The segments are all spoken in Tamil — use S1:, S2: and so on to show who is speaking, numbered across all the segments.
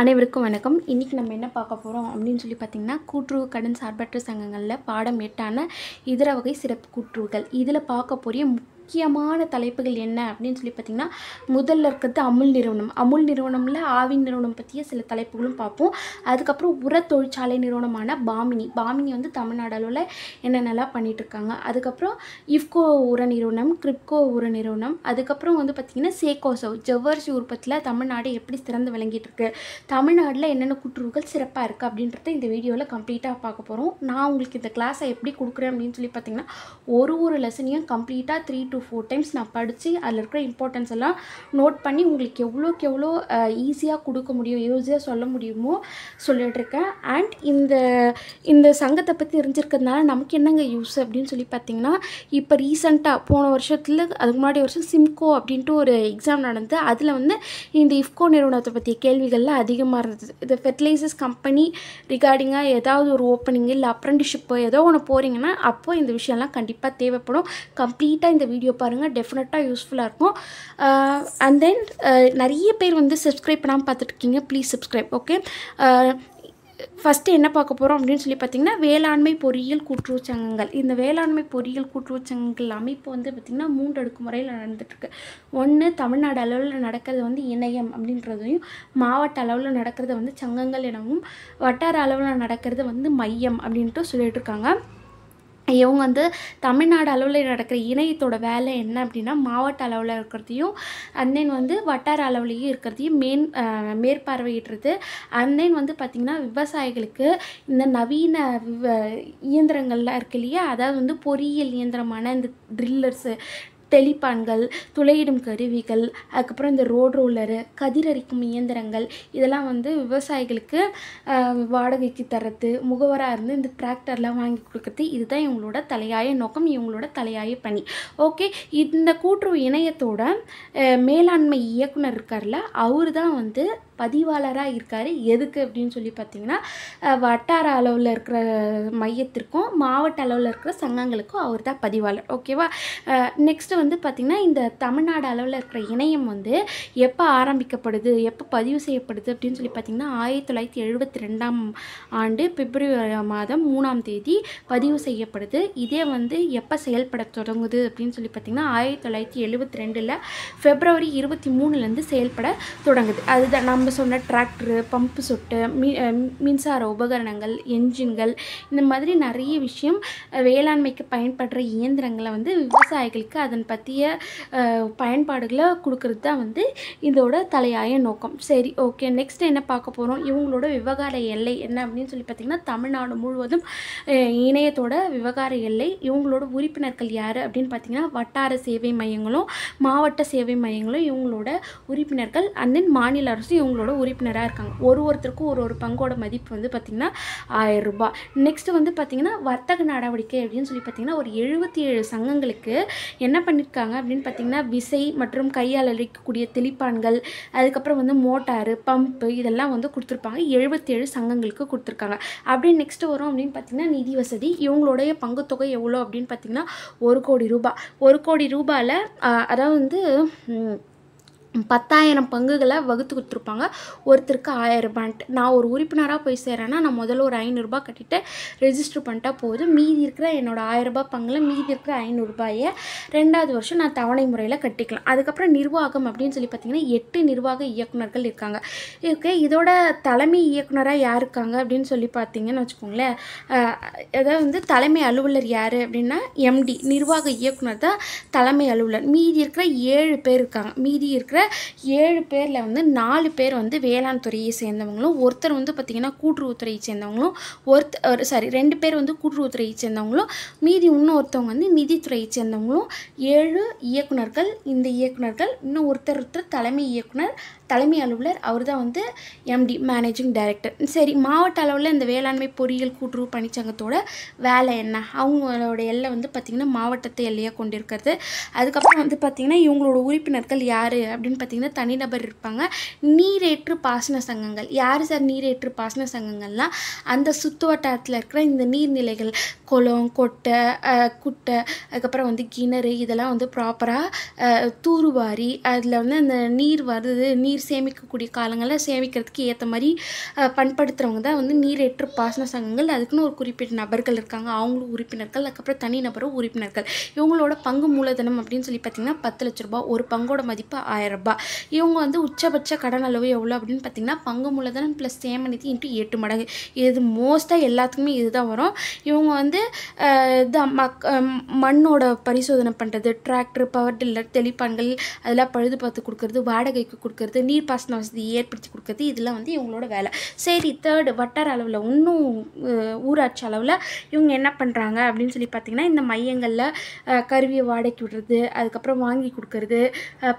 S1: அனைவருக்கும் வணக்கம். இன்றைக்கி நம்ம என்ன பார்க்க போகிறோம் அப்படின்னு சொல்லி பார்த்திங்கன்னா, கூட்டுறவு கடன் சார்பற்ற சங்கங்களில் பாடம் 8ஆன இதர வகை சிறப்பு கூட்டுறவுகள். இதில் பார்க்க போகிற முக்கியமான தலைப்புகள் என்ன அப்படின்னு சொல்லி பார்த்திங்கன்னா, முதல்ல இருக்கிறது அமுல் நிறுவனம். அமுல் நிறுவனமில் ஆவின் நிறுவனம் பற்றிய சில தலைப்புகளும் பார்ப்போம். அதுக்கப்புறம் உர தொழிற்சாலை நிறுவனமான பாமினி வந்து தமிழ்நாடு அளவில் என்னென்னலாம் பண்ணிகிட்ருக்காங்க. அதுக்கப்புறம் இஃப்கோ உர நிறுவனம், கிரிப்கோ உர நிறுவனம். அதுக்கப்புறம் வந்து பார்த்திங்கன்னா சேகோசோ ஜவ்வரிசி உற்பத்தியில் தமிழ்நாடு எப்படி சிறந்து விளங்கிட்டு இருக்கு, தமிழ்நாட்டில் என்னென்ன கூட்டுறவுகள் சிறப்பாக இருக்குது அப்படின்றத இந்த வீடியோவில் கம்ப்ளீட்டாக பார்க்க போகிறோம். நான் உங்களுக்கு இந்த கிளாஸை எப்படி கொடுக்குறேன் அப்படின்னு சொல்லி பார்த்திங்கன்னா, ஒரு லெசனையும் கம்ப்ளீட்டாக 3 to 4 டைம்ஸ் நான் படித்து அதில் இருக்கிற இம்பார்ட்டன்ஸ் எல்லாம் நோட் பண்ணி உங்களுக்கு எவ்வளோக்கு எவ்வளோ ஈஸியாக கொடுக்க முடியும், ஈஸியாக சொல்ல முடியுமோ சொல்லிகிட்ருக்கேன். அண்ட் இந்த சங்கத்தை பற்றி தெரிஞ்சிருக்கிறதுனால நமக்கு என்னங்க யூஸ் அப்படின்னு சொல்லி பார்த்திங்கன்னா, இப்போ ரீசெண்டாக போன வருஷத்தில் அதுக்கு முன்னாடி வருஷம் சிம்கோ அப்படின்ட்டு ஒரு எக்ஸாம் நடந்து அதில் வந்து இந்த இஃப்கோ நிறுவனத்தை பற்றிய கேள்விகள்லாம் அதிகமாக இருந்தது. இது ஃபெர்டிலைசர்ஸ் கம்பெனி ரிகார்டிங்காக ஏதாவது ஒரு ஓப்பனிங் இல்லை அப்ரெண்டிஷிப்பு ஏதோ ஒன்று போகிறீங்கன்னா அப்போ இந்த விஷயம்லாம் கண்டிப்பாக தேவைப்படும். கம்ப்ளீட்டாக இந்த வீடியோ பாருங்கள், டெஃபினட்டாக யூஸ்ஃபுல்லாக இருக்கும். அண்ட் தென் நிறைய பேர் வந்து சப்ஸ்கிரைப் பண்ணாமல் பார்த்துட்ருக்கீங்க, ப்ளீஸ் சப்ஸ்கிரைப். ஓகே, ஃபஸ்ட்டு என்ன பார்க்க போகிறோம் அப்படின்னு சொல்லி பார்த்திங்கன்னா, வேளாண்மை பொறியியல் கூட்டுறவு சங்கங்கள். இந்த வேளாண்மை பொறியியல் கூட்டுறவு சங்கங்கள் அமைப்பு வந்து பார்த்திங்கன்னா 3 அடுக்குமுறையில் நடந்துகிட்ருக்கு. ஒன்று தமிழ்நாடு அளவில் நடக்கிறது வந்து இணையம் அப்படின்றதையும், மாவட்ட அளவில் நடக்கிறது வந்து சங்கங்கள் எனவும், வட்டார அளவில் நடக்கிறது வந்து மையம் அப்படின்ட்டு சொல்லிகிட்டு இருக்காங்க. இவங்க வந்து தமிழ்நாடு அளவில் நடக்கிற இணையத்தோட வேலை என்ன அப்படின்னா, மாவட்ட அளவில் இருக்கிறதையும் அண்ட் தென் வந்து வட்டார அளவுலேயும் இருக்கிறதையும் மேற்பார்வையிடுறது. அண்ட் தென் வந்து பார்த்திங்கன்னா, விவசாயிகளுக்கு இந்த நவீன இயந்திரங்கள்லாம் இருக்கு இல்லையா, அதாவது வந்து பொறியியல் இயந்திரமான இந்த ட்ரில்லர்ஸு, தெளிப்பான்கள், துளையிடும் கருவிகள், அதுக்கப்புறம் இந்த ரோட் ரோலரு, கதிரரிக்கும் இயந்திரங்கள், இதெல்லாம் வந்து விவசாயிகளுக்கு வாடகைக்கு தர்றது, முகவராக இருந்து இந்த டிராக்டர்லாம் வாங்கி கொடுக்குறது. இதுதான் இவங்களோட தலையாய நோக்கம், இவங்களோட தலையாய பணி. ஓகே, இந்த கூட்டுறவு இணையத்தோட மேலாண்மை இயக்குனர் இருக்கார்ல, அவர் தான் வந்து பதிவாளராக இருக்கார். எதுக்கு அப்படின்னு சொல்லி பார்த்திங்கன்னா, வட்டார அளவில் இருக்கிற மையத்திற்கும் மாவட்ட அளவில் இருக்கிற சங்கங்களுக்கும் அவர் தான் பதிவாளர். ஓகேவா. நெக்ஸ்ட்டு வந்து பார்த்திங்கன்னா, இந்த தமிழ்நாடு அளவில் இருக்கிற இணையம் வந்து எப்போ ஆரம்பிக்கப்படுது, எப்போ பதிவு செய்யப்படுது அப்படின்னு சொல்லி பார்த்திங்கன்னா, 1972ஆம் ஆண்டு பிப்ரவரி மாதம் 3ஆம் தேதி பதிவு செய்யப்படுது. இதே வந்து எப்போ செயல்பட தொடங்குது அப்படின்னு சொல்லி பார்த்திங்கன்னா, 1972 பிப்ரவரி 23 செயல்பட தொடங்குது. அதுதான் நம்ம சொன்ன டிராக்டரு, பம்பு சொட்டு, மின்சார உபகரணங்கள், என்ஜின்கள், இந்த மாதிரி நிறைய விஷயம் வேளாண்மைக்கு பயன்படுற இயந்திரங்களை வந்து விவசாயிகளுக்கு அதன் பற்றிய பயன்பாடுகளை கொடுக்கறது தான் வந்து இதோட தலையாய நோக்கம். சரி, ஓகே, நெக்ஸ்ட் என்ன பார்க்க போகிறோம், இவங்களோட விவகார எல்லை என்ன அப்படின்னு சொல்லி பார்த்திங்கன்னா, தமிழ்நாடு முழுவதும் இணையத்தோட விவகார எல்லை. இவங்களோட உறுப்பினர்கள் யார் அப்படின்னு பார்த்திங்கன்னா, வட்டார சேவை மையங்களும் மாவட்ட சேவை மையங்களும் இவங்களோட உறுப்பினர்கள். அண்ட் தென் மாநில அரசு இவங்களோட உறுப்பினராக இருக்காங்க. ஒருத்தருக்கும் ஒரு பங்கோட மதிப்பு வந்து பார்த்திங்கன்னா 1000 ரூபாய். நெக்ஸ்ட்டு வந்து பார்த்திங்கன்னா, வர்த்தக நடவடிக்கை அப்படின்னு சொல்லி பார்த்திங்கன்னா, ஒரு 77 சங்கங்களுக்கு என்ன பண்ணியிருக்காங்க அப்படின்னு பார்த்திங்கன்னா, விசை மற்றும் கையால் அளிக்கக்கூடிய தெளிப்பான்கள், அதுக்கப்புறம் வந்து மோட்டாரு, பம்பு, இதெல்லாம் வந்து கொடுத்துருப்பாங்க. 77 சங்கங்களுக்கு கொடுத்துருக்காங்க. அப்படியே நெக்ஸ்ட்டு வரும் அப்படின்னு பார்த்திங்கன்னா, நிதி வசதி. இவங்களுடைய பங்குத்தொகை எவ்வளோ அப்படின்னு பார்த்திங்கன்னா 1 கோடி ரூபாய். 1 கோடி ரூபாயில் அதாவது வந்து 10,000 பங்குகளை வகுத்து கொடுத்துருப்பாங்க. ஒருத்தருக்கு 1000 ரூபான்ட்டு. நான் ஒரு உறுப்பினராக போய் சேரேன்னா நான் முதல்ல ஒரு 500 ரூபாய் கட்டிட்டு ரெஜிஸ்டர் பண்ணிட்டா போதும். மீதி இருக்கிற என்னோடய 1000 ரூபாய் பங்கில் மீதி இருக்கிற 500 ரூபாயை 2வது வருஷம் நான் தவணை முறையில் கட்டிக்கலாம். அதுக்கப்புறம் நிர்வாகம் அப்படின்னு சொல்லி பார்த்திங்கன்னா 8 நிர்வாக இயக்குநர்கள் இருக்காங்க. ஓகே, இதோட தலைமை இயக்குனராக யார் இருக்காங்க அப்படின்னு சொல்லி பார்த்திங்கன்னு வச்சுக்கோங்களேன். அதாவது வந்து தலைமை அலுவலர் யார் அப்படின்னா எம்டி, நிர்வாக இயக்குனர் தான் தலைமை அலுவலர். மீதி இருக்கிற 7 பேர் இருக்காங்க. மீதி இருக்கிற 7 பேரில் வந்து 4 பேர் வந்து வேளாண் துறையை சேர்ந்தவங்களும், ஒருத்தர் வந்து பார்த்திங்கன்னா கூட்டுறவுத்துறையை சேர்ந்தவங்களும், 2 பேர் வந்து கூட்டுறவுத்துறையை சேர்ந்தவங்களும், மீதி இன்னொருத்தவங்க வந்து நிதித்துறையை சேர்ந்தவங்களும் 7 இயக்குனர்கள். இந்த இயக்குனர்கள் இன்னும் ஒருத்தர் தலைமை இயக்குனர், தலைமை அலுவலர், அவர் தான் வந்து எம்டி, மேனேஜிங் டைரக்டர். சரி, மாவட்ட அளவில் இந்த வேளாண்மை பொறியியல் கூட்டுறவு பணிச்சங்கத்தோட வேலை என்ன, அவங்களோட எல்லை வந்து பார்த்திங்கன்னா மாவட்டத்தை எல்லையாக கொண்டிருக்கிறது. அதுக்கப்புறம் வந்து பார்த்திங்கன்னா, இவங்களோட உறுப்பினர்கள் யார் அப்படின்னு பார்த்திங்கன்னா தனிநபர் இருப்பாங்க. நீரேற்று பாசன சங்கங்கள். யார் சார் நீரேற்று பாசன சங்கங்கள்லாம், அந்த சுற்று வட்டாரத்தில் இருக்கிற இந்த நீர்நிலைகள், குளம், குட்டை, அதுக்கப்புறம் வந்து கிணறு, இதெல்லாம் வந்து ப்ராப்பராக தூர்வாரி அதில் வந்து அந்த நீர் வருது, நீர் சேமிக்கக்கூடிய காலங்களில் சேமிக்கிறதுக்கு ஏற்ற மாதிரி பண்படுத்துகிறவங்க தான் வந்து நீரேற்று பாசன சங்கங்கள். அதுக்குன்னு ஒரு குறிப்பிட்ட நபர்கள் இருக்காங்க, அவங்களும் உறுப்பினர்கள். அதுக்கப்புறம் தனிநபரும் உறுப்பினர்கள். இவங்களோட பங்கு மூலதனம் அப்படின்னு சொல்லி பார்த்திங்கன்னா 10 லட்ச ரூபா, ஒரு பங்கோட மதிப்பு 1000 ரூபாய். இவங்க வந்து உச்சபட்ச கடன் அளவு எவ்வளோ அப்படின்னு பார்த்திங்கன்னா பங்கு மூலதனம் ப்ளஸ் சேமநிதி இன்ட்டு 8 மடங்கு. இது மோஸ்ட்டாக எல்லாத்துக்குமே இதுதான் வரும். இவங்க வந்து மண்ணோட பரிசோதனை பண்ணுறது, டிராக்டர், பவர் டில்லர், தெளிப்பான்கள் அதெல்லாம் பழுது பார்த்து கொடுக்குறது, வாடகைக்கு கொடுக்குறது, நீர்ப்பாசன வசதி ஏற்படுத்தி கொடுக்குறது, இதெல்லாம் வந்து இவங்களோட வேலை. சரி, தேர்டு வட்டார அளவில் இன்னும் ஊராட்சி அளவில் இவங்க என்ன பண்ணுறாங்க அப்படின்னு சொல்லி பார்த்திங்கன்னா இந்த மையங்களில் கருவியை வாடகைக்கு விடுறது, அதுக்கப்புறம் வாங்கி கொடுக்கறது,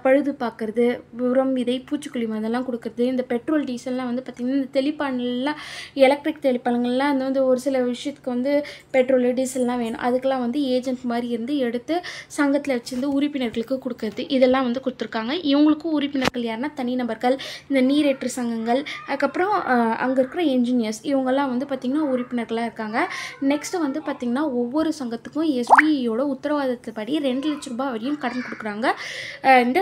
S1: பழுது பார்க்குறது, உரம், விதை, பூச்சிக்கொல்லி அதெல்லாம் கொடுக்குறது. இந்த பெட்ரோல் டீசல்லாம் வந்து பார்த்திங்கன்னா இந்த தெளிப்பான்லாம் எலக்ட்ரிக் தெளிப்பான்கள்லாம் அந்த வந்து ஒரு சில விஷயத்துக்கு வந்து பெட்ரோல் டீசல்லாம் வேணும், அதுக்கெல்லாம் வந்து ஏஜென்ட் மாதிரி இருந்து எடுத்து சங்கத்தில் வச்சுருந்து உறுப்பினர்களுக்கு கொடுக்குறது, இதெல்லாம் வந்து கொடுத்துருக்காங்க. இவங்களுக்கும் உறுப்பினர்கள் யாருன்னா தனிநபர்கள், இந்த நீரேற்று சங்கங்கள், அதுக்கப்புறம் அங்கே இருக்கிற என்ஜினியர்ஸ், இவங்கெல்லாம் வந்து பார்த்திங்கன்னா உறுப்பினர்களாக இருக்காங்க. நெக்ஸ்ட்டு வந்து பார்த்திங்கன்னா ஒவ்வொரு சங்கத்துக்கும் எஸ்பிஐயோட உத்தரவாதத்துப்படி 2 லட்ச ரூபாய் வரையும் கடன் கொடுக்குறாங்க இந்த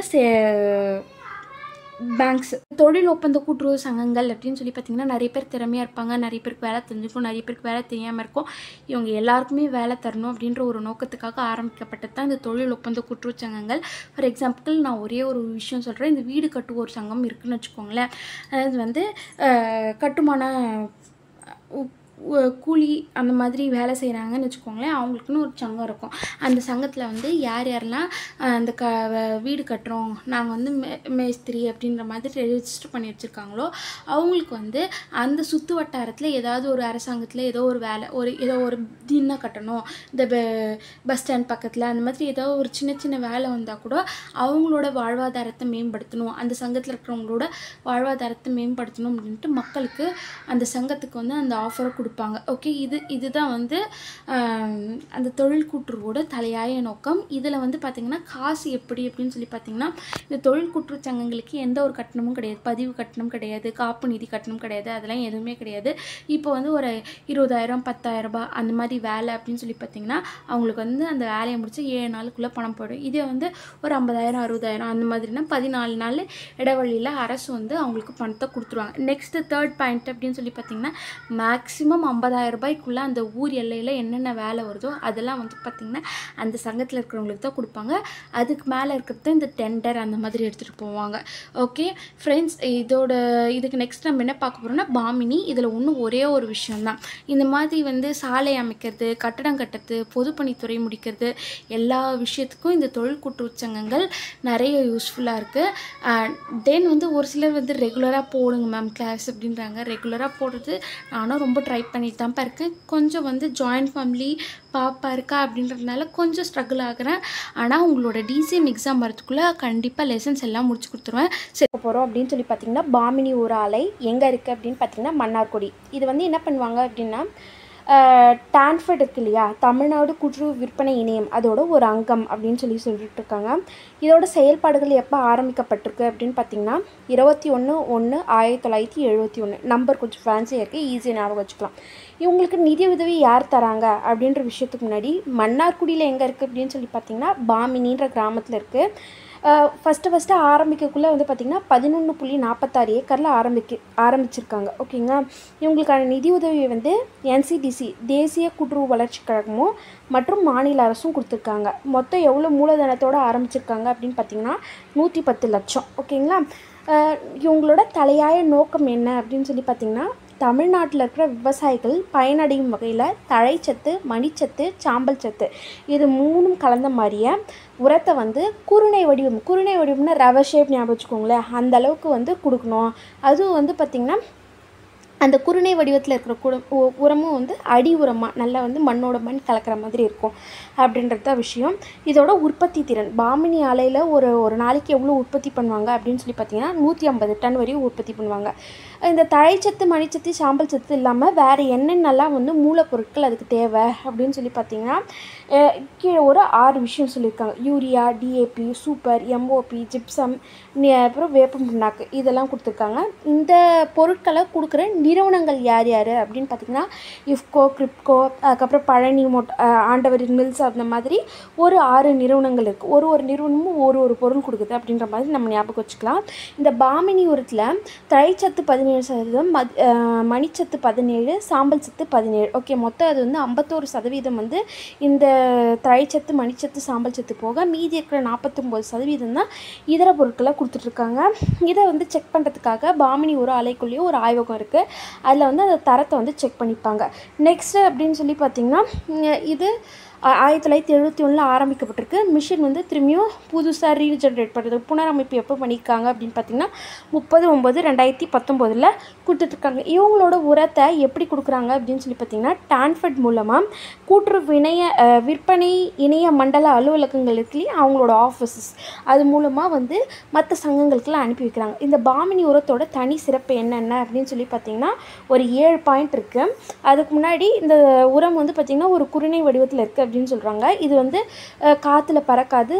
S1: பேங்க்ஸ். தொழில் ஒப்பந்த கூட்டுறவு சங்கங்கள் அப்படின்னு சொல்லி பார்த்திங்கன்னா நிறைய பேர் திறமையாக இருப்பாங்க, நிறைய பேருக்கு வேலை தெரிஞ்சுக்கும், நிறைய பேருக்கு வேலை தெரியாமல் இருக்கும். இவங்க எல்லாருக்குமே வேலை தரணும் அப்படின்ற ஒரு நோக்கத்துக்காக ஆரம்பிக்கப்பட்டது தான் இந்த தொழில் ஒப்பந்த கூட்டுறவு சங்கங்கள். ஃபார் எக்ஸாம்பிள் நான் ஒரே ஒரு விஷயம் சொல்கிறேன். இந்த வீடு கட்டுவோர் சங்கம் இருக்குதுன்னு வச்சுக்கோங்களேன். அது வந்து கட்டுமான கூலி அந்த மாதிரி வேலை செய்கிறாங்கன்னு வச்சுக்கோங்களேன். அவங்களுக்குன்னு ஒரு சங்கம் இருக்கும். அந்த சங்கத்தில் வந்து யார் யாரெல்லாம் அந்த வீடு கட்டுறோம், நாங்கள் வந்து மேஸ்திரி அப்படின்ற மாதிரி ரெஜிஸ்டர் பண்ணி வச்சுருக்காங்களோ அவங்களுக்கு வந்து அந்த சுற்று வட்டாரத்தில் ஏதாவது ஒரு அரசாங்கத்தில் ஏதோ ஒரு வேலை, ஏதோ ஒரு தின்ன கட்டணும், இந்த பஸ் ஸ்டாண்ட் பக்கத்தில் அந்த மாதிரி ஏதோ ஒரு சின்ன சின்ன வேலை வந்தால் கூட அவங்களோட வாழ்வாதாரத்தை மேம்படுத்தணும், அந்த சங்கத்தில் இருக்கிறவங்களோட வாழ்வாதாரத்தை மேம்படுத்தணும் அப்படின்ட்டு மக்களுக்கு அந்த சங்கத்துக்கு வந்து அந்த ஆஃபரை கொடுப்பாங்க. ஓகே, இதுதான் வந்து அந்த தொழில் கூட்டுறவோட தலையாய நோக்கம். இதில் வந்து பார்த்திங்கன்னா காசு எப்படி அப்படின்னு சொல்லி பார்த்திங்கன்னா இந்த தொழில் கூட்டுறவு சங்கங்களுக்கு எந்த ஒரு கட்டணமும் கிடையாது, பதிவு கட்டணம் கிடையாது, காப்பு நிதி கட்டணம் கிடையாது, அதெல்லாம் எதுவுமே கிடையாது. இப்போ வந்து ஒரு 20,000 10,000 ரூபாய் அந்த மாதிரி வேலை அப்படின்னு சொல்லி பார்த்திங்கன்னா அவங்களுக்கு வந்து அந்த வேலையை முடிச்சு 7 நாளுக்குள்ளே பணம் போடும். இதே வந்து ஒரு 50,000 60,000 அந்த மாதிரினா 14 நாள் இடைவெளியில் அரசு வந்து அவங்களுக்கு பணத்தை கொடுத்துருவாங்க. நெக்ஸ்ட்டு தேர்ட் பாயிண்ட் அப்படின்னு சொல்லி பார்த்திங்கன்னா மேக்ஸிமம் 50,000 ரூபாய்க்குள்ளே அந்த ஊர் எல்லையில் என்னென்ன வேலை வருதோ அதெல்லாம் வந்து பார்த்திங்கன்னா அந்த சங்கத்தில் இருக்கிறவங்களுக்கு தான் கொடுப்பாங்க. அதுக்கு மேலே இருக்கிறது இந்த டெண்டர் அந்த மாதிரி எடுத்துகிட்டு போவாங்க. ஓகே ஃப்ரெண்ட்ஸ், இதுக்கு நெக்ஸ்ட் நம்ம என்ன பார்க்க போகிறோம்னா பாமினி. இதில் ஒரே ஒரு விஷயம்தான், இந்த மாதிரி வந்து சாலை அமைக்கிறது, கட்டடம் கட்டுறது, பொதுப்பணித்துறை முடிக்கிறது, எல்லா விஷயத்துக்கும் இந்த தொழில் கூட்டுறவு சங்கங்கள் நிறைய யூஸ்ஃபுல்லாக இருக்குது. தென் வந்து ஒரு சிலர் வந்து ரெகுலராக போடுங்க மேம் கிளாஸ் அப்படின்றாங்க. ரெகுலராக போடுறது நானும் ரொம்ப ட்ரை பண்ணிட்டு தான் இருக்கேன். கொஞ்சம் வந்து ஜாயின்ட் ஃபேமிலி பாப்பா இருக்கா அப்படின்றதுனால கொஞ்சம் ஸ்ட்ரகிள் ஆகிறேன். ஆனால் உங்களோட டிசிஎம் எக்ஸாம் வரதுக்குள்ளே கண்டிப்பாக லெசன்ஸ் எல்லாம் முடிச்சு கொடுத்துருவேன். சரி போகிறோம் அப்படின்னு சொல்லி பார்த்திங்கன்னா பாமினி ஒரு ஆலை எங்கே இருக்குது அப்படின்னு பார்த்திங்கன்னா மன்னார்குடி. இது வந்து என்ன பண்ணுவாங்க அப்படின்னா டான்ஃபர்ட் இருக்கு இல்லையா, தமிழ்நாடு கூட்டுறவு விற்பனை இணையம், அதோட ஒரு அங்கம் அப்படின்னு சொல்லிட்டு இருக்காங்க. இதோட செயல்பாடுகள் எப்போ ஆரம்பிக்கப்பட்டிருக்கு அப்படின்னு பார்த்திங்கன்னா 21/1/1971. நம்பர் கொஞ்சம் ஃபேன்சியாக இருக்குது, ஈஸியாக ஞாபகம் வச்சுக்கலாம். இவங்களுக்கு நிதி உதவி யார் தராங்க அப்படின்ற விஷயத்துக்கு முன்னாடி மன்னார்குடியில் எங்கே இருக்குது அப்படின்னு சொல்லி பார்த்திங்கன்னா பாமினின்ற கிராமத்தில் இருக்குது. ஃபஸ்ட்டு ஆரம்பிக்கக்குள்ளே வந்து பார்த்திங்கன்னா 11.46 ஏக்கரில் ஆரம்பிச்சிருக்காங்க. ஓகேங்களா. இவங்களுக்கான நிதி உதவியை வந்து NCDC தேசிய கூட்டுறவு வளர்ச்சி கழகமும் மற்றும் மாநில அரசும் கொடுத்துருக்காங்க. மொத்தம் எவ்வளோ மூலதனத்தோடு ஆரம்பிச்சிருக்காங்க அப்படின்னு பார்த்திங்கன்னா 110 லட்சம். ஓகேங்களா. இவங்களோட தலையாய நோக்கம் என்ன அப்படின்னு சொல்லி பார்த்திங்கன்னா தமிழ்நாட்டில் இருக்கிற விவசாயிகள் பயனடையும் வகையில் தழைச்சத்து, மணிச்சத்து, சாம்பல் சத்து இது 3ம் கலந்த மாதிரியே உரத்தை வந்து குருணை வடிவம்னா ரவை ஷேப் ஞாபகம் வச்சுக்கோங்களேன், அந்த அளவுக்கு வந்து கொடுக்கணும். அதுவும் வந்து பார்த்திங்கன்னா அந்த குருணை வடிவத்தில் இருக்கிற உரமும் வந்து அடி உரமாக நல்லா வந்து மண்ணோட மண் கலக்கிற மாதிரி இருக்கும் அப்படின்றது தான் விஷயம். இதோட உற்பத்தி திறன் பாமினி ஆலையில் ஒரு நாளைக்கு எவ்வளோ உற்பத்தி பண்ணுவாங்க அப்படின்னு சொல்லி பார்த்திங்கன்னா 150 டன் வரையும் உற்பத்தி பண்ணுவாங்க. இந்த தழைச்சத்து, மணிச்சத்து, சாம்பல் சத்து இல்லாமல் வேறு என்னென்னலாம் வந்து மூலப்பொருட்கள் அதுக்கு தேவை அப்படின்னு சொல்லி பார்த்திங்கன்னா கீழே ஒரு 6 விஷயம் சொல்லியிருக்காங்க. Urea, DAP, super, MOP, gypsum, அப்புறம் வேப்பம் புண்ணாக்கு இதெல்லாம் கொடுத்துருக்காங்க. இந்த பொருட்களை கொடுக்குற நிறுவனங்கள் யார் யார் அப்படின்னு பார்த்திங்கன்னா இஃப்கோ, கிரிப்கோ, அதுக்கப்புறம் பழனி ஆண்டவர் மில்ஸ், அந்த மாதிரி ஒரு 6 நிறுவனங்கள் இருக்குது. ஒரு நிறுவனமும் ஒரு பொருள் கொடுக்குது அப்படின்ற மாதிரி நம்ம ஞாபகம் வச்சுக்கலாம். இந்த பாமினி உரத்தில் தழைச்சத்து 17%, மணிச்சத்து 17, சாம்பல் சத்து 17. ஓகே, மொத்தம் அது வந்து 51% வந்து இந்த தழைச்சத்து, மணிச்சத்து, சாம்பல் சத்து போக மீதி இருக்கிற 49% தான் இதர பொருட்களை கொடுத்துட்ருக்காங்க. இதை வந்து செக் பண்ணுறதுக்காக பாமினி உர ஆலைக்குள்ளேயும் ஒரு ஆய்வகம் இருக்குது. அதில் வந்து அந்த தரத்தை வந்து செக் பண்ணிப்பாங்க. நெக்ஸ்ட்டு அப்படின்னு சொல்லி பார்த்திங்கன்னா இது 1971 ஆரம்பிக்கப்பட்டிருக்கு. மிஷின் வந்து திரும்பியும் புதுசாக ரீஜென்ரேட் பண்ணுறது, புனரமைப்பு எப்போ பண்ணியிருக்காங்க அப்படின்னு பார்த்திங்கன்னா 30/9/2019 கொடுத்துட்ருக்காங்க. இவங்களோட உரத்தை எப்படி கொடுக்குறாங்க அப்படின்னு சொல்லி பார்த்திங்கன்னா டான்ஃபெட் மூலமாக கூட்டுறவு விற்பனை இணைய மண்டல அலுவலகங்கள் இருக்குல்லையே, அவங்களோட ஆஃபீஸஸ், அது மூலமாக வந்து மற்ற சங்கங்களுக்கெல்லாம் அனுப்பி வைக்கிறாங்க. இந்த பாமினி உரத்தோட தனி சிறப்பு என்னென்ன அப்படின்னு சொல்லி பார்த்திங்கன்னா ஒரு 7 பாயிண்ட் இருக்குது. அதுக்கு முன்னாடி இந்த உரம் வந்து பார்த்திங்கன்னா ஒரு குருணை வடிவத்தில் இருக்குது அப்படின்னு சொல்கிறாங்க. இது வந்து காற்றுல பறக்காது,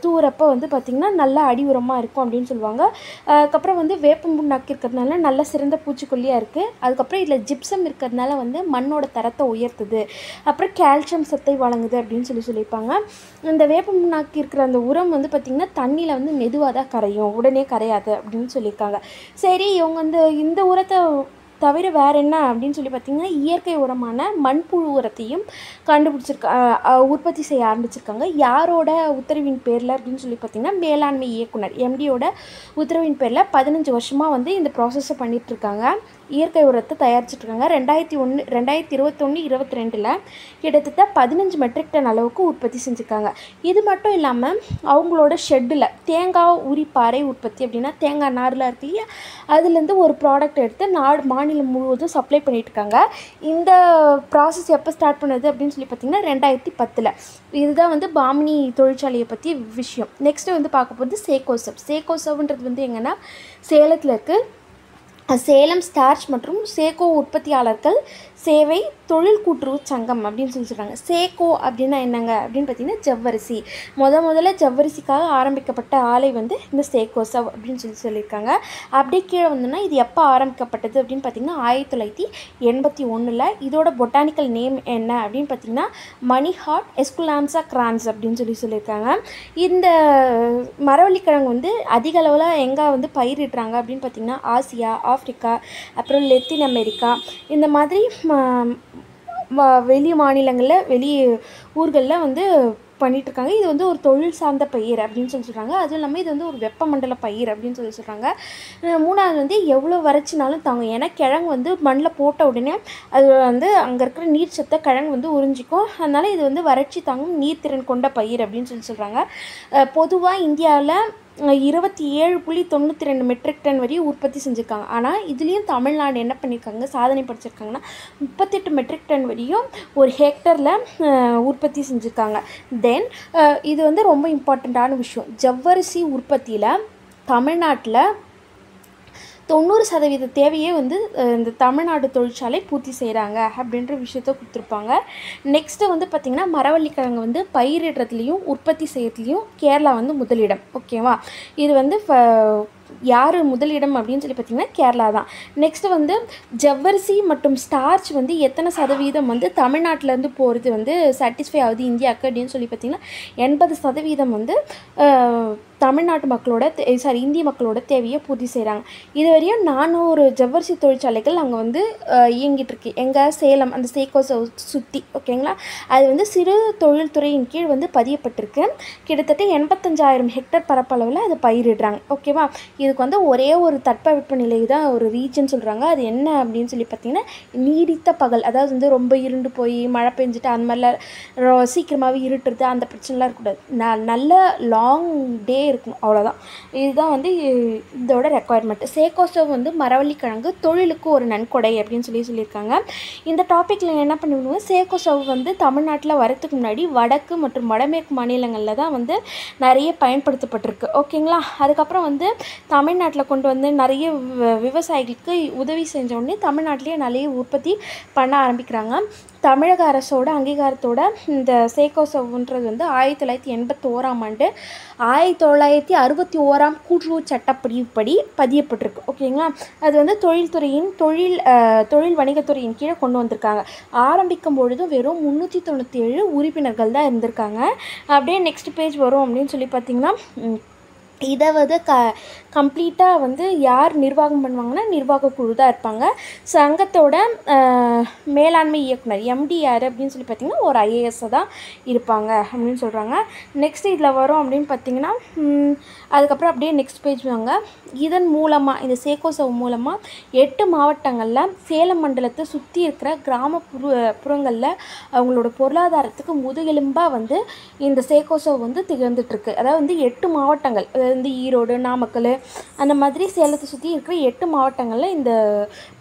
S1: தூரப்போ வந்து பார்த்திங்கன்னா நல்லா அடி உரமாக இருக்கும் அப்படின்னு சொல்லுவாங்க. அதுக்கப்புறம் வந்து வேப்பம் புண்ணாக்கு இருக்கிறதுனால நல்ல சிறந்த பூச்சிக்கொல்லியாக இருக்குது. அதுக்கப்புறம் இதில் ஜிப்சம் இருக்கிறதுனால வந்து மண்ணோட தரத்தை உயர்த்துது, அப்புறம் கால்சியம் சத்தை வழங்குது அப்படின்னு சொல்லியிருப்பாங்க. இந்த வேப்பம் புண்ணாக்கு இருக்கிற அந்த உரம் வந்து பார்த்திங்கன்னா தண்ணியில் வந்து மெதுவாக தான் கரையும், உடனே கரையாது அப்படின்னு சொல்லியிருக்காங்க. சரி, இவங்க இந்த உரத்தை தவிர வேறு என்ன அப்படின்னு சொல்லி பார்த்திங்கன்னா இயற்கை உரமான மண்புழு உரத்தையும் உற்பத்தி செய்ய ஆரம்பிச்சிருக்காங்க. யாரோட உத்தரவின் பேரில் அப்படின்னு சொல்லி பார்த்திங்கன்னா மேலாண்மை இயக்குனர் MDயோட உத்தரவின் பேரில் 15 வருஷமாக வந்து இந்த ப்ராசஸை பண்ணிகிட்ருக்காங்க. இயற்கை உரத்தை தயாரிச்சிட்ருக்காங்க. 2021-22 கிட்டத்தட்ட 15 மெட்ரிக் டன் அளவுக்கு உற்பத்தி செஞ்சுருக்காங்க. இது மட்டும் இல்லாமல் அவங்களோட ஷெட்டில் தேங்காய் உரிப்பாறை உற்பத்தி, அப்படின்னா தேங்காய் நார்லாம் இருக்கு இல்லையா, அதுலேருந்து ஒரு ப்ராடக்ட் எடுத்து மாநிலம் முழுவதும் சப்ளை பண்ணிட்டுருக்காங்க. இந்த ப்ராசஸ் எப்போ ஸ்டார்ட் பண்ணுது அப்படின்னு சொல்லி பார்த்திங்கன்னா 2010. இதுதான் வந்து பாமினி தொழிற்சாலையை பற்றி விஷயம். நெக்ஸ்ட்டு வந்து பார்க்க போகிறது சேகோசவ்ன்றது வந்து எங்கன்னா சேலத்தில் இருக்குது. சேலம் ஸ்டார்ச் மற்றும் சேகோ உற்பத்தியாளர்கள் சேவை தொழில் கூட்டுறவு சங்கம் அப்படின்னு சொல்லியிருக்காங்க. சேகோ அப்படின்னா என்னங்க அப்படின்னு பார்த்தீங்கன்னா ஜவ்வரிசி. முதல்ல ஜவ்வரிசிக்காக ஆரம்பிக்கப்பட்ட ஆலை வந்து இந்த சேகோசவ் அப்படின்னு சொல்லியிருக்காங்க. அப்படியே கீழே வந்தோன்னா இது எப்போ ஆரம்பிக்கப்பட்டது அப்படின்னு பார்த்திங்கன்னா 1981. இதோட பொட்டானிக்கல் நேம் என்ன அப்படின்னு பார்த்திங்கன்னா மணிஹார்ட் எஸ்குலாம்சா கிரான்ஸ் அப்படின்னு சொல்லியிருக்காங்க. இந்த மரவள்ளிக்கிழங்கு வந்து அதிக அளவில் எங்கே வந்து பயிரிடுறாங்க அப்படின்னு பார்த்திங்கன்னா ஆசியா, ஆஃப்ரிக்கா, அப்புறம் லத்தீன் அமெரிக்கா, இந்த மாதிரி வெளி மாநிலங்களில் வெளி ஊர்களில் வந்து பண்ணிகிட்ருக்காங்க. இது வந்து ஒரு தொழில் சார்ந்த பயிர் அப்படின்னு சொல்கிறாங்க. அதுவும் இல்லாமல் இது வந்து ஒரு வெப்பமண்டல பயிர் அப்படின்னு சொல்கிறாங்க. 3வது வந்து எவ்வளோ வறட்சினாலும் தாங்கும். ஏன்னா கிழங்கு வந்து மண்ணில் போட்ட உடனே அது வந்து அங்கே இருக்கிற நீர் சத்தை கிழங்கு வந்து உறிஞ்சிக்கும். அதனால் இது வந்து வறட்சி தாங்கும் நீர்த்திறன் கொண்ட பயிர் அப்படின்னு சொல்கிறாங்க. பொதுவாக இந்தியாவில் 27.92 மெட்ரிக் டன் வரையும் உற்பத்தி செஞ்சுருக்காங்க. ஆனால் இதுலேயும் தமிழ்நாடு என்ன பண்ணியிருக்காங்க, சாதனை படிச்சிருக்காங்கன்னா 38 மெட்ரிக் டன் வரையும் ஒரு ஹெக்டரில் உற்பத்தி செஞ்சுருக்காங்க. தென் இது வந்து ரொம்ப இம்பார்ட்டண்ட்டான விஷயம். ஜவ்வரிசி உற்பத்தியில் தமிழ்நாட்டில் 90% தேவையே வந்து இந்த தமிழ்நாடு தொழிற்சாலை பூர்த்தி செய்கிறாங்க அப்படின்ற விஷயத்த கொடுத்துருப்பாங்க. நெக்ஸ்ட்டு வந்து பார்த்திங்கன்னா மரவள்ளிக்கிழங்கு வந்து பயிரிடுறதுலையும் உற்பத்தி செய்கிறதுலையும் கேரளா வந்து முதலிடம். ஓகேவா, இது வந்து யார் முதலிடம் அப்படின்னு சொல்லி பார்த்திங்கன்னா கேரளா தான். நெக்ஸ்ட்டு வந்து ஜவ்வரிசி மற்றும் ஸ்டார்ச் வந்து எத்தனை சதவீதம் வந்து தமிழ்நாட்டிலேருந்து போகிறது வந்து சாட்டிஸ்ஃபை ஆகுது இந்தியாவுக்கு அப்படின்னு சொல்லி பார்த்திங்கன்னா 80% வந்து தமிழ்நாட்டு மக்களோட இந்திய மக்களோட தேவையை பூர்த்தி செய்கிறாங்க. இதுவரையும் 400 ஜவ்வரிசி தொழிற்சாலைகள் அங்கே வந்து இயங்கிட்டுருக்கு. எங்கள் சேலம் அந்த சேகோஸை சுற்றி. ஓகேங்களா, அது வந்து சிறு தொழில்துறையின் கீழ் வந்து பதியப்பட்டிருக்கு. கிட்டத்தட்ட 85,000 ஹெக்டர் பரப்பளவில் அது பயிரிடுறாங்க. ஓகேவா, இதுக்கு வந்து ஒரே ஒரு தட்பவெப்பநிலை தான் ஒரு ரீஜன் சொல்கிறாங்க. அது என்ன அப்படின்னு சொல்லி பார்த்திங்கன்னா நீடித்த பகல். அதாவது வந்து ரொம்ப இருண்டு போய் மழை பெஞ்சிட்டு அந்த மாதிரிலாம் சீக்கிரமாகவே இருட்டுறது அந்த பிரச்சனைலாம் இருக்கக்கூடாது. நல்ல லாங் டே இருக்கும், அவ்வளோதான். இதுதான் வந்து இதோட ரெக்குவயர்மெண்ட். சேகோசவ் வந்து மரவள்ளிக்கிழங்கு தொழிலுக்கு ஒரு நன்கொடை அப்படின்னு சொல்லியிருக்காங்க. இந்த டாப்பிக்கில் என்ன பண்ணுவோம், சேகோசவ் வந்து தமிழ்நாட்டில் வரத்துக்கு முன்னாடி வடக்கு மற்றும் வடமேற்கு மாநிலங்களில் தான் வந்து நிறைய பயன்படுத்தப்பட்டிருக்கு. ஓகேங்களா, அதுக்கப்புறம் வந்து தமிழ்நாட்டில் கொண்டு வந்து நிறைய விவசாயிகளுக்கு உதவி செஞ்ச உடனே தமிழ்நாட்டிலேயே நிறைய உற்பத்தி பண்ண ஆரம்பிக்கிறாங்க. தமிழக அரசோட அங்கீகாரத்தோட இந்த சேகோசவ்ன்றது வந்து 1981ஆம் ஆண்டு 1961ஆம் கூட்டுறவு சட்டப்பிரிவுப்படி பதியப்பட்டிருக்கு. ஓகேங்களா. அது வந்து தொழில் வணிகத்துறையின் கீழே கொண்டு வந்திருக்காங்க. ஆரம்பிக்கும் பொழுதும் வெறும் 397 உறுப்பினர்கள் தான் இருந்திருக்காங்க. அப்படியே நெக்ஸ்ட் பேஜ் வரும் அப்படின்னு சொல்லி பார்த்தீங்கன்னா, இதை வந்து கம்ப்ளீட்டாக வந்து யார் நிர்வாகம் பண்ணுவாங்கன்னா நிர்வாக குழு தான் இருப்பாங்க. சங்கத்தோட மேலாண்மை இயக்குனர் எம்டி யார் அப்படின்னு சொல்லி பார்த்திங்கன்னா ஒரு ஐஏஎஸ்ஸை தான் இருப்பாங்க அப்படின்னு சொல்கிறாங்க. நெக்ஸ்ட் இதில் வரும் அப்படின்னு பார்த்திங்கன்னா, அதுக்கப்புறம் அப்படியே நெக்ஸ்ட் பேஜ் வாங்க. இதன் மூலமாக இந்த சேகோசவ் மூலமாக 8 மாவட்டங்களில் சேலம் மண்டலத்தை சுற்றி இருக்கிற கிராமப்புறங்களில் அவங்களோட பொருளாதாரத்துக்கு முதுகெலும்பாக வந்து இந்த சேகோசவ் வந்து திகழ்ந்துட்டுருக்கு. அதாவது வந்து 8 மாவட்டங்கள், அதாவது வந்து ஈரோடு, நாமக்கல், அந்த மாதிரி சேலத்தை சுற்றி இருக்கிற 8 மாவட்டங்களில் இந்த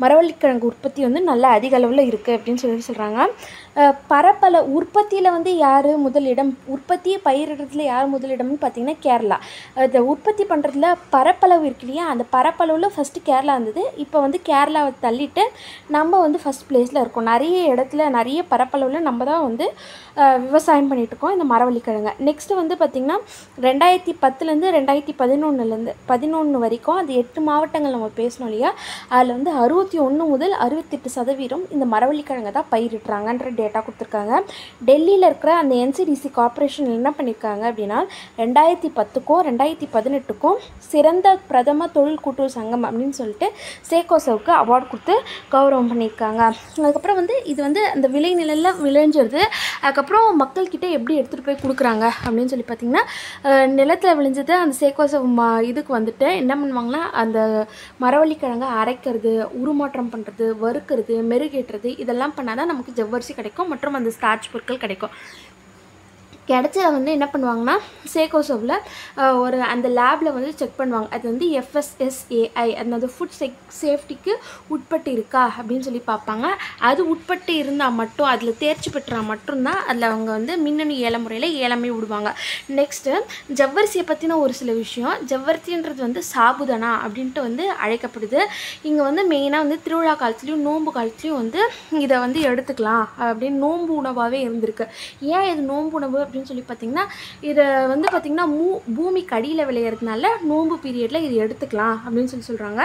S1: மரவள்ளிக்கிழங்கு உற்பத்தி வந்து நல்ல அதிக அளவில் இருக்குது அப்படின்னு சொல்கிறாங்க. பரப்பளவு உற்பத்தியில் வந்து யார் முதலிடம், உற்பத்தியை பயிரிடுறதுல யார் முதலிடம்னு பார்த்திங்கன்னா கேரளா. அதை உற்பத்தி பண்ணுறதுல பரப்பளவு இருக்கு இல்லையா, அந்த பரப்பளவில் ஃபஸ்ட்டு கேரளா இருந்தது. இப்போ வந்து கேரளாவை தள்ளிட்டு நம்ம வந்து ஃபஸ்ட் ப்ளேஸில் இருக்கோம். நிறைய இடத்துல நிறைய பரப்பளவில் நம்ம தான் வந்து விவசாயம் பண்ணிகிட்ருக்கோம் இந்த மரவள்ளிக்கிழங்கு. நெக்ஸ்ட்டு வந்து பார்த்திங்கன்னா 2010லேருந்து 2011 வரைக்கும் அது 8 மாவட்டங்கள் நம்ம பேசணும் இல்லையா, அதில் வந்து 61 முதல் 68% இந்த மரவள்ளிக்கிழங்கை தான் பயிரிடுறாங்கன்ற டேட்டா கொடுத்துருக்காங்க. டெல்லியில் இருக்கிற அந்த என்சிடிசி கார்ப்பரேஷன் என்ன பண்ணியிருக்காங்க அப்படின்னா 2010க்கும் 2018க்கும் சிறந்த பிரதம தொழில் கூட்டுறவு சங்கம் அப்படின்னு சொல்லிட்டு சேகோசவுக்கு அவார்டு கொடுத்து கௌரவம் பண்ணியிருக்காங்க. அதுக்கப்புறம் வந்து இது வந்து அந்த விளைநிலையில் விளைஞ்சிருது. அதுக்கப்புறம் மக்கள்கிட்ட எப்படி எடுத்துகிட்டு போய் கொடுக்குறாங்க அப்படின்னு சொல்லி பார்த்திங்கன்னா, நிலத்தில் விளைஞ்சது அந்த சேகோசவ் இதுக்கு வந்துட்டு என்ன பண்ணுவாங்கன்னா அந்த மரவள்ளிக்கிழங்கை அரைக்கிறது, உருமாற்றம் பண்ணுறது, வறுக்கிறது, மெருகேற்றுறது, இதெல்லாம் பண்ணால் தான் நமக்கு ஜவ்வரிசி கிடைக்கும் மற்றும் அந்த ஸ்டார்ச் பொருட்கள் கிடைக்கும். கிடைச்சதை வந்து என்ன பண்ணுவாங்கன்னா சேகோசவில் ஒரு அந்த லேபில் வந்து செக் பண்ணுவாங்க. அது வந்து FSSAI, அதாவது ஃபுட் சேஃப்டிக்கு உட்பட்டு இருக்கா அப்படின்னு சொல்லி பார்ப்பாங்க. அது உட்பட்டு இருந்தால் மட்டும், அதில் தேர்ச்சி பெற்றால் மட்டும்தான் அதில் அவங்க வந்து மின்னணு ஏல முறையில் ஏலமே விடுவாங்க. நெக்ஸ்ட்டு ஜவ்வரிசியை பற்றின ஒரு சில விஷயம். ஜவ்வரிசின்றது வந்து சாபுதானா அப்படின்ட்டு வந்து அழைக்கப்படுது. இங்கே வந்து மெயினாக வந்து திருவிழா காலத்துலேயும் நோன்பு காலத்துலேயும் வந்து இதை வந்து எடுத்துக்கலாம் அப்படின்னு நோன்பு உணவாகவே இருந்திருக்கு. ஏன் இது நோன்பு உணவு அப்படின்னு சொல்லி பார்த்திங்கன்னா, இதை வந்து பார்த்திங்கன்னா பூமிக்கு அடியில் விளையிறதுனால நோன்பு பீரியடில் இது எடுத்துக்கலாம் அப்படின்னு சொல்கிறாங்க.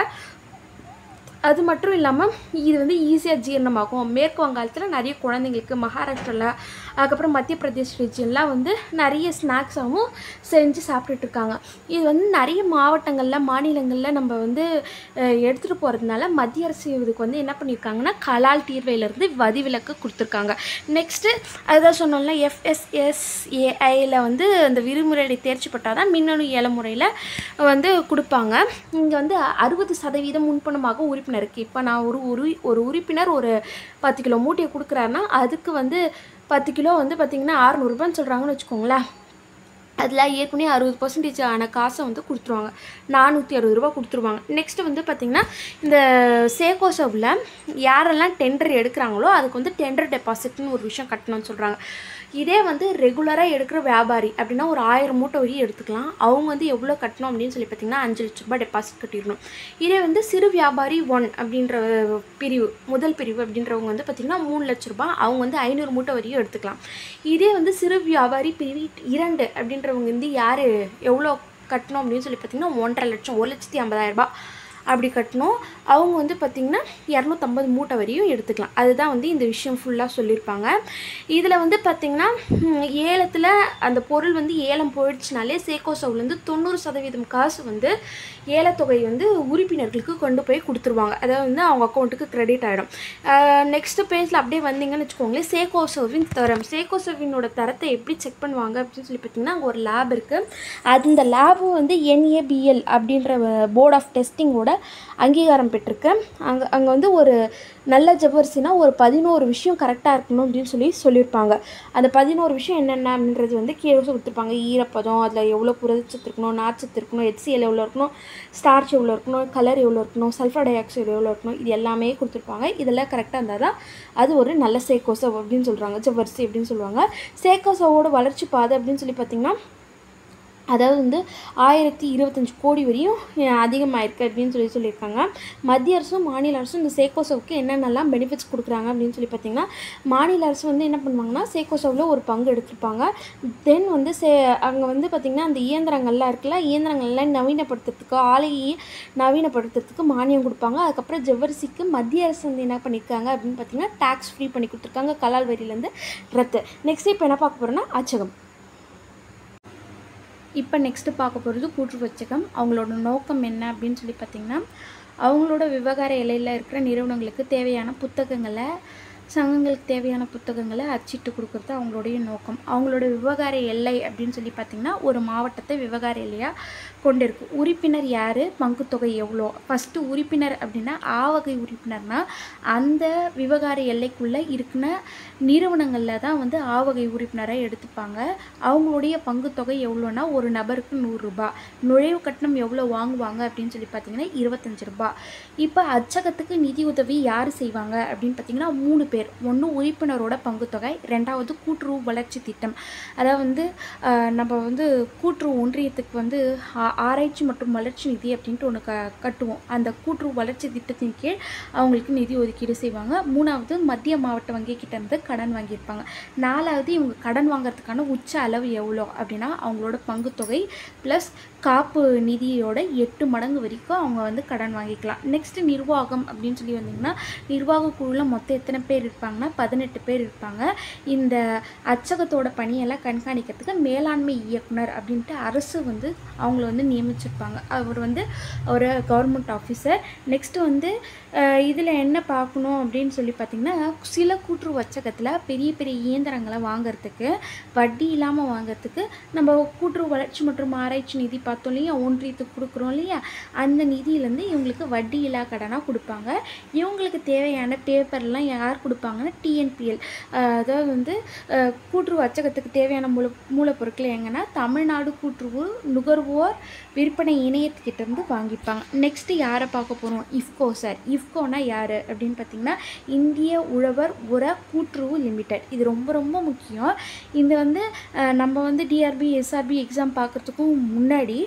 S1: அது மட்டும் இல்லாமல் இது வந்து ஈஸியாக ஜீரணமாகும். மேற்கு வங்காளத்தில் நிறைய குழந்தைங்களுக்கு, மகாராஷ்டிராவில், அதுக்கப்புறம் மத்திய பிரதேஷ் ரீஜன்லாம் வந்து நிறைய ஸ்நாக்ஸாகவும் செஞ்சு சாப்பிட்டுட்ருக்காங்க. இது வந்து நிறைய மாவட்டங்களில், மாநிலங்களில் நம்ம வந்து எடுத்துகிட்டு போகிறதுனால மத்திய அரசு இதுக்கு வந்து என்ன பண்ணியிருக்காங்கன்னா கலால் தீர்வையிலேருந்து விதிவிலக்கு கொடுத்துருக்காங்க. நெக்ஸ்ட்டு அதுதான் சொன்னோம்னா FSSAIயில் வந்து அந்த விதிமுறையை தேர்ச்சி பெற்றால் தான் மின்னணு ஏல முறையில் வந்து கொடுப்பாங்க. இங்கே வந்து 60% முன்பணமாக உறுப்பினர் இருக்குது. இப்போ நான் ஒரு உறுப்பினர் ஒரு 10 கிலோ மூட்டையை கொடுக்குறாருன்னா அதுக்கு வந்து 10 கிலோ வந்து பார்த்திங்கன்னா 600 ரூபான்னு சொல்கிறாங்கன்னு வச்சுக்கோங்களேன். அதில் ஏற்கனவே 60% ஆன காசை வந்து கொடுத்துருவாங்க, 460 ரூபா கொடுத்துருவாங்க. நெக்ஸ்ட்டு வந்து பார்த்திங்கன்னா இந்த சேகோசவில் யாரெல்லாம் டெண்டர் எடுக்கிறாங்களோ அதுக்கு வந்து டெண்டர் டெபாசிட்னு ஒரு விஷயம் கட்டணும்னு சொல்கிறாங்க. இதே வந்து ரெகுலராக எடுக்கிற வியாபாரி அப்படின்னா ஒரு 1000 மூட்டை வரையும் எடுத்துக்கலாம். அவங்க வந்து எவ்வளோ கட்டணும் அப்படின்னு சொல்லி பார்த்திங்கன்னா 5 லட்ச ரூபாய் டெபாசிட் கட்டிடணும். இதே வந்து சிறு வியாபாரி 1 அப்படின்ற பிரிவு, முதல் பிரிவு அப்படின்றவங்க வந்து பார்த்திங்கன்னா 3 லட்ச ரூபாய், அவங்க வந்து 500 மூட்டை வரையும் எடுத்துக்கலாம். இதே வந்து சிறு வியாபாரி பிரிவு 2 அப்படின்றவங்க வந்து யார் எவ்வளோ கட்டணும் அப்படின்னு சொல்லி பார்த்திங்கன்னா 1.5 லட்சம், 1,50,000 ரூபாய் அப்படி கட்டணும். அவங்க வந்து பார்த்திங்கன்னா 250 மூட்டை வரையும் எடுத்துக்கலாம். அதுதான் வந்து இந்த விஷயம் ஃபுல்லாக சொல்லியிருப்பாங்க. இதில் வந்து பார்த்திங்கன்னா ஏலத்தில் அந்த பொருள் வந்து ஏலம் போயிடுச்சுனாலே சேகோசவ்லேருந்து 90% காசு வந்து ஏலத்தொகை வந்து உறுப்பினர்களுக்கு கொண்டு போய் கொடுத்துருவாங்க. அதாவது வந்து அவங்க அக்கௌண்ட்டுக்கு கிரெடிட் ஆகிடும். நெக்ஸ்ட்டு பேஜில் அப்படியே வந்தீங்கன்னு வச்சுக்கோங்களேன், சேகோசவின் தரம். சேகோசவினோட தரத்தை எப்படி செக் பண்ணுவாங்க அப்படின்னு சொல்லி பார்த்திங்கன்னா அங்கே ஒரு லேப் இருக்குது. அந்த லேபு வந்து NABL அப்படின்ற போர்ட் ஆஃப் டெஸ்டிங்கோட அங்கீகாரம் பெற்றிருக்கு. அங்கே வந்து ஒரு நல்ல ஜவ்வரிசினா ஒரு 11 விஷயம் கரெக்டாக இருக்கணும் அப்படின்னு சொல்லியிருப்பாங்க. அந்த 11 விஷயம் என்னென்ன அப்படின்றது வந்து கீழே கொடுத்துருப்பாங்க. ஈரப்பதம், அதில் எவ்வளோ புரதச்சத்து இருக்கணும், நார்ச்சத்து இருக்கணும், HCl எவ்வளோ இருக்கணும், ஸ்டார்ச் எவ்வளோ இருக்கணும், கலர் எவ்வளோ இருக்கணும், சல்ஃபர் டை ஆக்சைடு எவ்வளோ இருக்கணும், இது எல்லாமே கொடுத்துருப்பாங்க. இதெல்லாம் கரெக்டாக இருந்தால் தான் அது ஒரு நல்ல சேகோசவ் அப்படின்னு சொல்கிறாங்க, ஜவ்வரிசி அப்படின்னு சொல்லுவாங்க. சேகோசவோட வளர்ச்சி பாதை அப்படின்னு சொல்லி பார்த்திங்கன்னா அதாவது வந்து 1025 கோடி வரையும் அதிகமாயிருக்கு அப்படின்னு சொல்லியிருக்காங்க. மத்திய அரசும் மாநில அரசும் இந்த சேக்கோசோவுக்கு என்னென்னலாம் பெனிஃபிட்ஸ் கொடுக்குறாங்க அப்படின்னு சொல்லி பார்த்தீங்கன்னா, மாநில அரசு வந்து என்ன பண்ணுவாங்கன்னா, சேக்கோசோவில் ஒரு பங்கு எடுத்துருப்பாங்க. தென் வந்து அங்கே வந்து பார்த்திங்கன்னா அந்த இயந்திரங்கள்லாம் இருக்குல்ல, இயந்திரங்கள்லாம் நவீனப்படுத்துறதுக்கு, ஆலையை நவீனப்படுத்துறதுக்கு மானியம் கொடுப்பாங்க. அதுக்கப்புறம் ஜவ்வரிசிக்கு மத்திய அரசு வந்து என்ன பண்ணியிருக்காங்க அப்படின்னு பார்த்தீங்கன்னா, டேக்ஸ் ஃப்ரீ பண்ணி கொடுத்துருக்காங்க, கலால் வரியிலேருந்து ரத்து. நெக்ஸ்ட் இப்போ என்ன பார்க்க போகிறோன்னா அச்சகம். இப்போ நெக்ஸ்ட்டு பார்க்க போகிறது கூட்டுறவச்சகம். அவங்களோட நோக்கம் என்ன அப்படின்னு சொல்லி பார்த்திங்கன்னா, அவங்களோட விவகார எல்லையில் இருக்கிற நிறுவனங்களுக்கு தேவையான புத்தகங்களை, சங்கங்களுக்கு தேவையான புத்தகங்களை அச்சிட்டு கொடுக்குறது அவங்களுடைய நோக்கம். அவங்களோட விவகார எல்லை அப்படின்னு சொல்லி பார்த்திங்கன்னா, ஒரு மாவட்டத்தை விவகார எல்லையாக கொண்டு இருக்குது. உறுப்பினர் யார், பங்குத்தொகை எவ்வளோ. ஃபஸ்ட்டு உறுப்பினர் அப்படின்னா வகை உறுப்பினர்னால் அந்த விவகார எல்லைக்குள்ளே இருக்கிற நிறுவனங்களில் தான் வந்து வகை உறுப்பினரை எடுத்துப்பாங்க. அவங்களுடைய பங்குத்தொகை எவ்வளோன்னா ஒரு நபருக்கு 100 ரூபா. நுழைவு கட்டணம் எவ்வளோ வாங்குவாங்க அப்படின்னு சொல்லி பார்த்தீங்கன்னா 25 ரூபா. இப்போ அச்சகத்துக்கு நிதி உதவி யார் செய்வாங்க அப்படின்னு பார்த்தீங்கன்னா 3 பேர். ஒன்று உறுப்பினரோட பங்குத்தொகை, ரெண்டாவது கூட்டுறவு வளர்ச்சி திட்டம். அதாவது வந்து நம்ம வந்து கூட்டுறவு ஒன்றியத்துக்கு வந்து ஆராய்ச்சி மற்றும் வளர்ச்சி நிதி அப்படின்ட்டு ஒன்று கட்டுவோம். அந்த கூட்டுறவு வளர்ச்சி திட்டத்தின் கீழ் அவங்களுக்கு நிதி ஒதுக்கீடு செய்வாங்க. 3வது மத்திய மாவட்ட வங்கிக்கிட்ட இருந்து கடன் வாங்கியிருப்பாங்க. 4வது இவங்க கடன் வாங்குறதுக்கான உச்ச அளவு எவ்வளோ அப்படின்னா அவங்களோட பங்குத்தொகை ப்ளஸ் காப்பு நிதியோட 8 மடங்கு வரைக்கும் அவங்க வந்து கடன் வாங்கிக்கலாம். நெக்ஸ்ட்டு நிர்வாகம் அப்படின்னு சொல்லி வந்திங்கன்னா, நிர்வாக குழுவில் மொத்தம் எத்தனை பேர் இருப்பாங்கன்னா 18 பேர் இருப்பாங்க. இந்த அச்சகத்தோட பணியெல்லாம் கண்காணிக்கிறதுக்கு மேலாண்மை இயக்குனர் அப்படின்ட்டு அரசு வந்து அவங்கள வந்து நியமிச்சிருப்பாங்க. அவர் வந்து ஒரு கவர்மெண்ட் ஆஃபீஸர். நெக்ஸ்ட்டு வந்து இதில் என்ன பார்க்கணும் அப்படின்னு சொல்லி பார்த்திங்கன்னா, சில கூட்டுறவு வச்சகத்தில் பெரிய பெரிய இயந்திரங்களை வாங்கிறதுக்கு, வட்டி இல்லாமல் வாங்கிறதுக்கு நம்ம கூட்டுறவு வளர்ச்சி மற்றும் ஆராய்ச்சி நிதி பார்த்தோம் இல்லையா, ஒன்றியத்துக்கு கொடுக்குறோம் இல்லையா, அந்த நிதியிலேருந்து இவங்களுக்கு வட்டி இல்லா கடனாக கொடுப்பாங்க. இவங்களுக்கு தேவையான பேப்பர்லாம் யார் கொடுப்பாங்கன்னா டிஎன்பிஎல், அதாவது வந்து கூட்டுறவு வச்சகத்துக்கு தேவையான மூலப்பொருட்கள் எங்கன்னா தமிழ்நாடு கூட்டுறவு நுகர்வோர் விற்பனை இணையத்துக்கிட்டேருந்து வாங்கிப்பாங்க. நெக்ஸ்ட்டு யாரை பார்க்க போகிறோம், இஃப்கோ சார். இஃப்கோனா யார் அப்படின்னு பார்த்திங்கன்னா இந்திய உழவர் உர கூட்டுறவு லிமிடெட். இது ரொம்ப ரொம்ப முக்கியம். இது வந்து நம்ம வந்து டிஆர்பி எஸ்ஆர்பி எக்ஸாம் பார்க்குறதுக்கும் முன்னாடி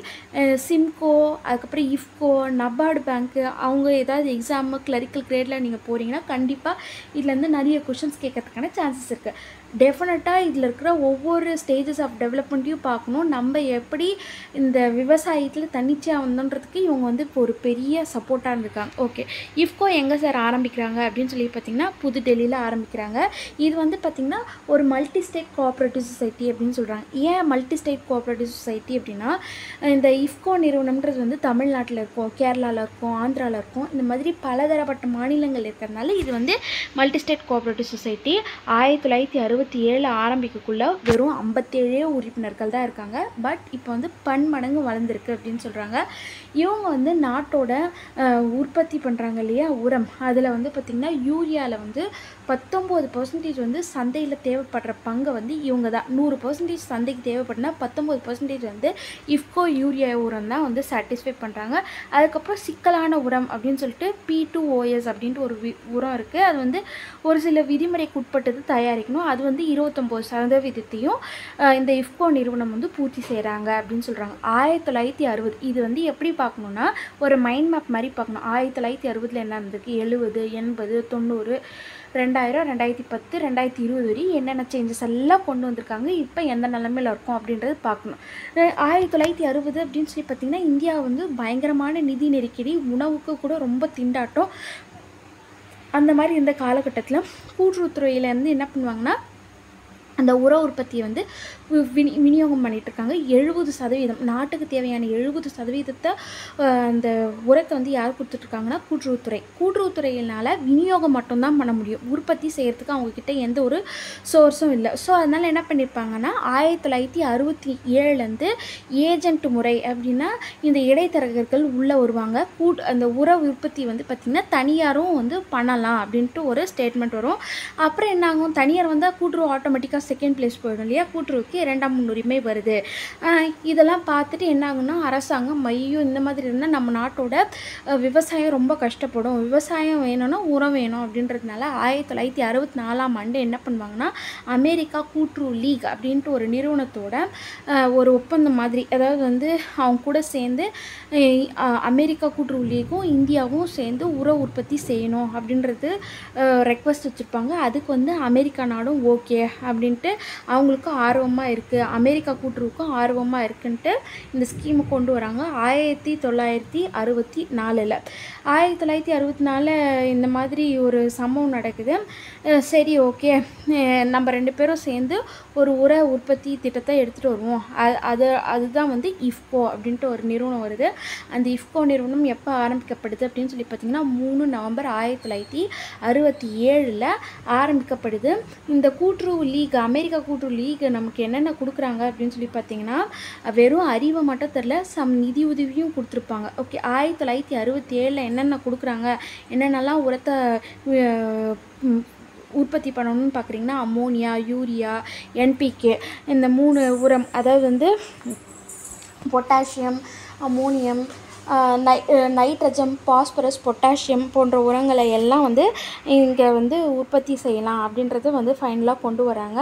S1: சிம்கோ, அதுக்கப்புறம் இஃப்கோ, நபார்டு பேங்க்கு, அவங்க ஏதாவது எக்ஸாமு கிளரிக்கல் கிரேடில் நீங்கள் போகிறீங்கன்னா கண்டிப்பாக இதுலேருந்து நிறைய கொஷின்ஸ் கேட்கறதுக்கான சான்சஸ் இருக்குது. டெஃபினட்டாக இதில் இருக்கிற ஒவ்வொரு ஸ்டேஜஸ் ஆஃப் டெவலப்மெண்ட்டையும் பார்க்கணும். நம்ம எப்படி இந்த விவசாயத்தில் தன்னிச்சையாக வந்தோன்றதுக்கு இவங்க வந்து இப்போ ஒரு பெரிய சப்போர்ட்டாக இருந்திருக்காங்க. ஓகே, இஃப்கோ எங்கே சார் ஆரம்பிக்கிறாங்க அப்படின்னு சொல்லி பார்த்திங்கன்னா புதுடெல்லியில் ஆரம்பிக்கிறாங்க. இது வந்து பார்த்திங்கன்னா ஒரு மல்டி ஸ்டேட் கோஆப்ரேட்டிவ் சொசைட்டி அப்படின்னு சொல்கிறாங்க. ஏன் மல்டி ஸ்டேட் கோஆப்ரேட்டிவ் சொசைட்டி அப்படின்னா, இந்த இஃப்கோ நிறுவனம்ன்றது வந்து தமிழ்நாட்டில் இருக்கும், கேரளாவில் இருக்கும், ஆந்திராவில் இருக்கும், இந்த மாதிரி பலதரப்பட்ட மாநிலங்கள் இருக்கிறதுனால இது வந்து மல்டி ஸ்டேட் கோஆப்ரேட்டிவ் சொசைட்டி. 1967 ஆரம்பிக்கக்குள்ள வெறும் 57 உறுப்பினர்கள் தான் இருக்காங்க. பட் இப்போ வந்து பன்மடங்கு வளர்ந்துருக்கு அப்படின்னு சொல்கிறாங்க. இவங்க வந்து நாட்டோட உற்பத்தி பண்ணுறாங்க இல்லையா உரம், அதில் வந்து பார்த்திங்கன்னா யூரியாவில் வந்து 19% வந்து சந்தையில் தேவைப்படுற பங்கை வந்து இவங்க தான். 100% சந்தைக்கு தேவைப்படுனா 19% வந்து இஃப்கோ யூரியா உரம் தான் வந்து சாட்டிஸ்ஃபை பண்ணுறாங்க. அதுக்கப்புறம் சிக்கலான உரம் அப்படின்னு சொல்லிட்டு P2OS அப்படின்ட்டு ஒரு உரம் இருக்குது. அது வந்து ஒரு சில விதிமுறைக்கு உட்பட்டது தயாரிக்கணும். அது வந்து 29% இந்த இஃப்கோ நிறுவனம் வந்து பூர்த்தி செய்கிறாங்க அப்படின்னு சொல்கிறாங்க. 1960 இது வந்து எப்படி பார்க்கணுன்னா ஒரு மைண்ட் மேப் மாதிரி பார்க்கணும். 1960 என்ன இருந்திருக்கு, 70, 80, 90, 2000, 2010, 2020 வரை என்னென்ன சேஞ்சஸ் எல்லாம் கொண்டு வந்திருக்காங்க, இப்போ எந்த நிலைமையில் இருக்கும் அப்படின்றது பார்க்கணும். 1960 அப்படின்னு சொல்லி பார்த்திங்கன்னா இந்தியா வந்து பயங்கரமான நிதி நெருக்கடி, உணவுக்கு கூட ரொம்ப திண்டாட்டம். அந்த மாதிரி இந்த காலகட்டத்தில் கூட்டுறவுத்துறையிலேருந்து என்ன பண்ணுவாங்கன்னா அந்த உர உற்பத்தியை வந்து விநியோகம் பண்ணிகிட்ருக்காங்க. 70% நாட்டுக்கு தேவையான 70% அந்த உரத்தை வந்து யார் கொடுத்துட்ருக்காங்கன்னா கூட்டுறவுத்துறை. கூட்டுறவுத்துறையினால் விநியோகம் மட்டும்தான் பண்ண முடியும், உற்பத்தி செய்கிறதுக்கு அவங்கக்கிட்ட எந்த ஒரு சோர்ஸும் இல்லை. ஸோ அதனால் என்ன பண்ணியிருப்பாங்கன்னா 1967 ஏஜென்ட் முறை அப்படின்னா இந்த இடைத்தரகர்கள் உள்ளே வருவாங்க. அந்த உர உற்பத்தி வந்து பார்த்திங்கன்னா தனியாரும் வந்து பண்ணலாம் அப்படின்ட்டு ஒரு ஸ்டேட்மெண்ட் வரும். அப்புறம் என்ன ஆகும், தனியார் வந்தால் கூட்டுறவு ஆட்டோமேட்டிக்காக செகண்ட் பிளேஸ் போயிடும் இல்லையா, கூட்டுறவுக்கு 2ஆம் முன்னுரிமை வருது. இதெல்லாம் பார்த்துட்டு என்ன ஆகுன்னா அரசாங்கம் ஐயோ இந்த மாதிரி இருந்தால் நம்ம நாட்டோட விவசாயம் ரொம்ப கஷ்டப்படும், விவசாயம் வேணும்னா உரம் வேணும் அப்படின்றதுனால 1964ஆம் ஆண்டு என்ன பண்ணுவாங்கன்னா அமெரிக்கா கூட்டுறவு லீக் அப்படின்ட்டு ஒரு நிறுவனத்தோட ஒரு ஒப்பந்தம் மாதிரி, அதாவது வந்து அவங்க கூட சேர்ந்து அமெரிக்கா கூட்டுறவு லீக்கும் இந்தியாவும் சேர்ந்து உர உற்பத்தி செய்யணும் அப்படின்றது ரெக்வஸ்ட் வச்சுருப்பாங்க. அதுக்கு வந்து அமெரிக்கா நாடும் ஓகே அப்படின்ட்டு அவங்களுக்கும் ஆர்வமாக இருக்குது, அமெரிக்கா கூட்டுறவுக்கும் ஆர்வமாக இருக்குன்ட்டு இந்த ஸ்கீமை கொண்டு வராங்க 1964. 1964 இந்த மாதிரி ஒரு சம்பவம் நடக்குது. சரி ஓகே நம்ம 2 பேரும் சேர்ந்து ஒரு உர உற்பத்தி திட்டத்தை எடுத்துகிட்டு வருவோம். அதுதான் வந்து இஃப்கோ அப்படின்ட்டு ஒரு நிறுவனம் வருது. அந்த இஃப்கோ நிறுவனம் எப்போ ஆரம்பிக்கப்படுது அப்படின்னு சொல்லி பார்த்திங்கன்னா 3 நவம்பர் 1967 ஆரம்பிக்கப்படுது. இந்த கூட்டுறவு லீக், அமெரிக்கா கூட்டுறவு லீக் நமக்கு என்னென்ன கொடுக்குறாங்க அப்படின்னு சொல்லி பார்த்திங்கன்னா வெறும் அறிவை மட்டும் தெரில, சம் நிதி உதவியும் கொடுத்துருப்பாங்க. ஓகே, 1967 என்னென்ன கொடுக்குறாங்க, என்னென்னலாம் உரத்தை உற்பத்தி பண்ணணும்னு பார்க்குறீங்கன்னா அம்மோனியா, யூரியா, என்பிகே இந்த 3 உரம், அதாவது வந்து potassium, ammonium, nitrogen, phosphorus, potassium போன்ற உரங்களை எல்லாம் வந்து இங்கே வந்து உற்பத்தி செய்யலாம் அப்படின்றத வந்து ஃபைனலாக கொண்டு வராங்க.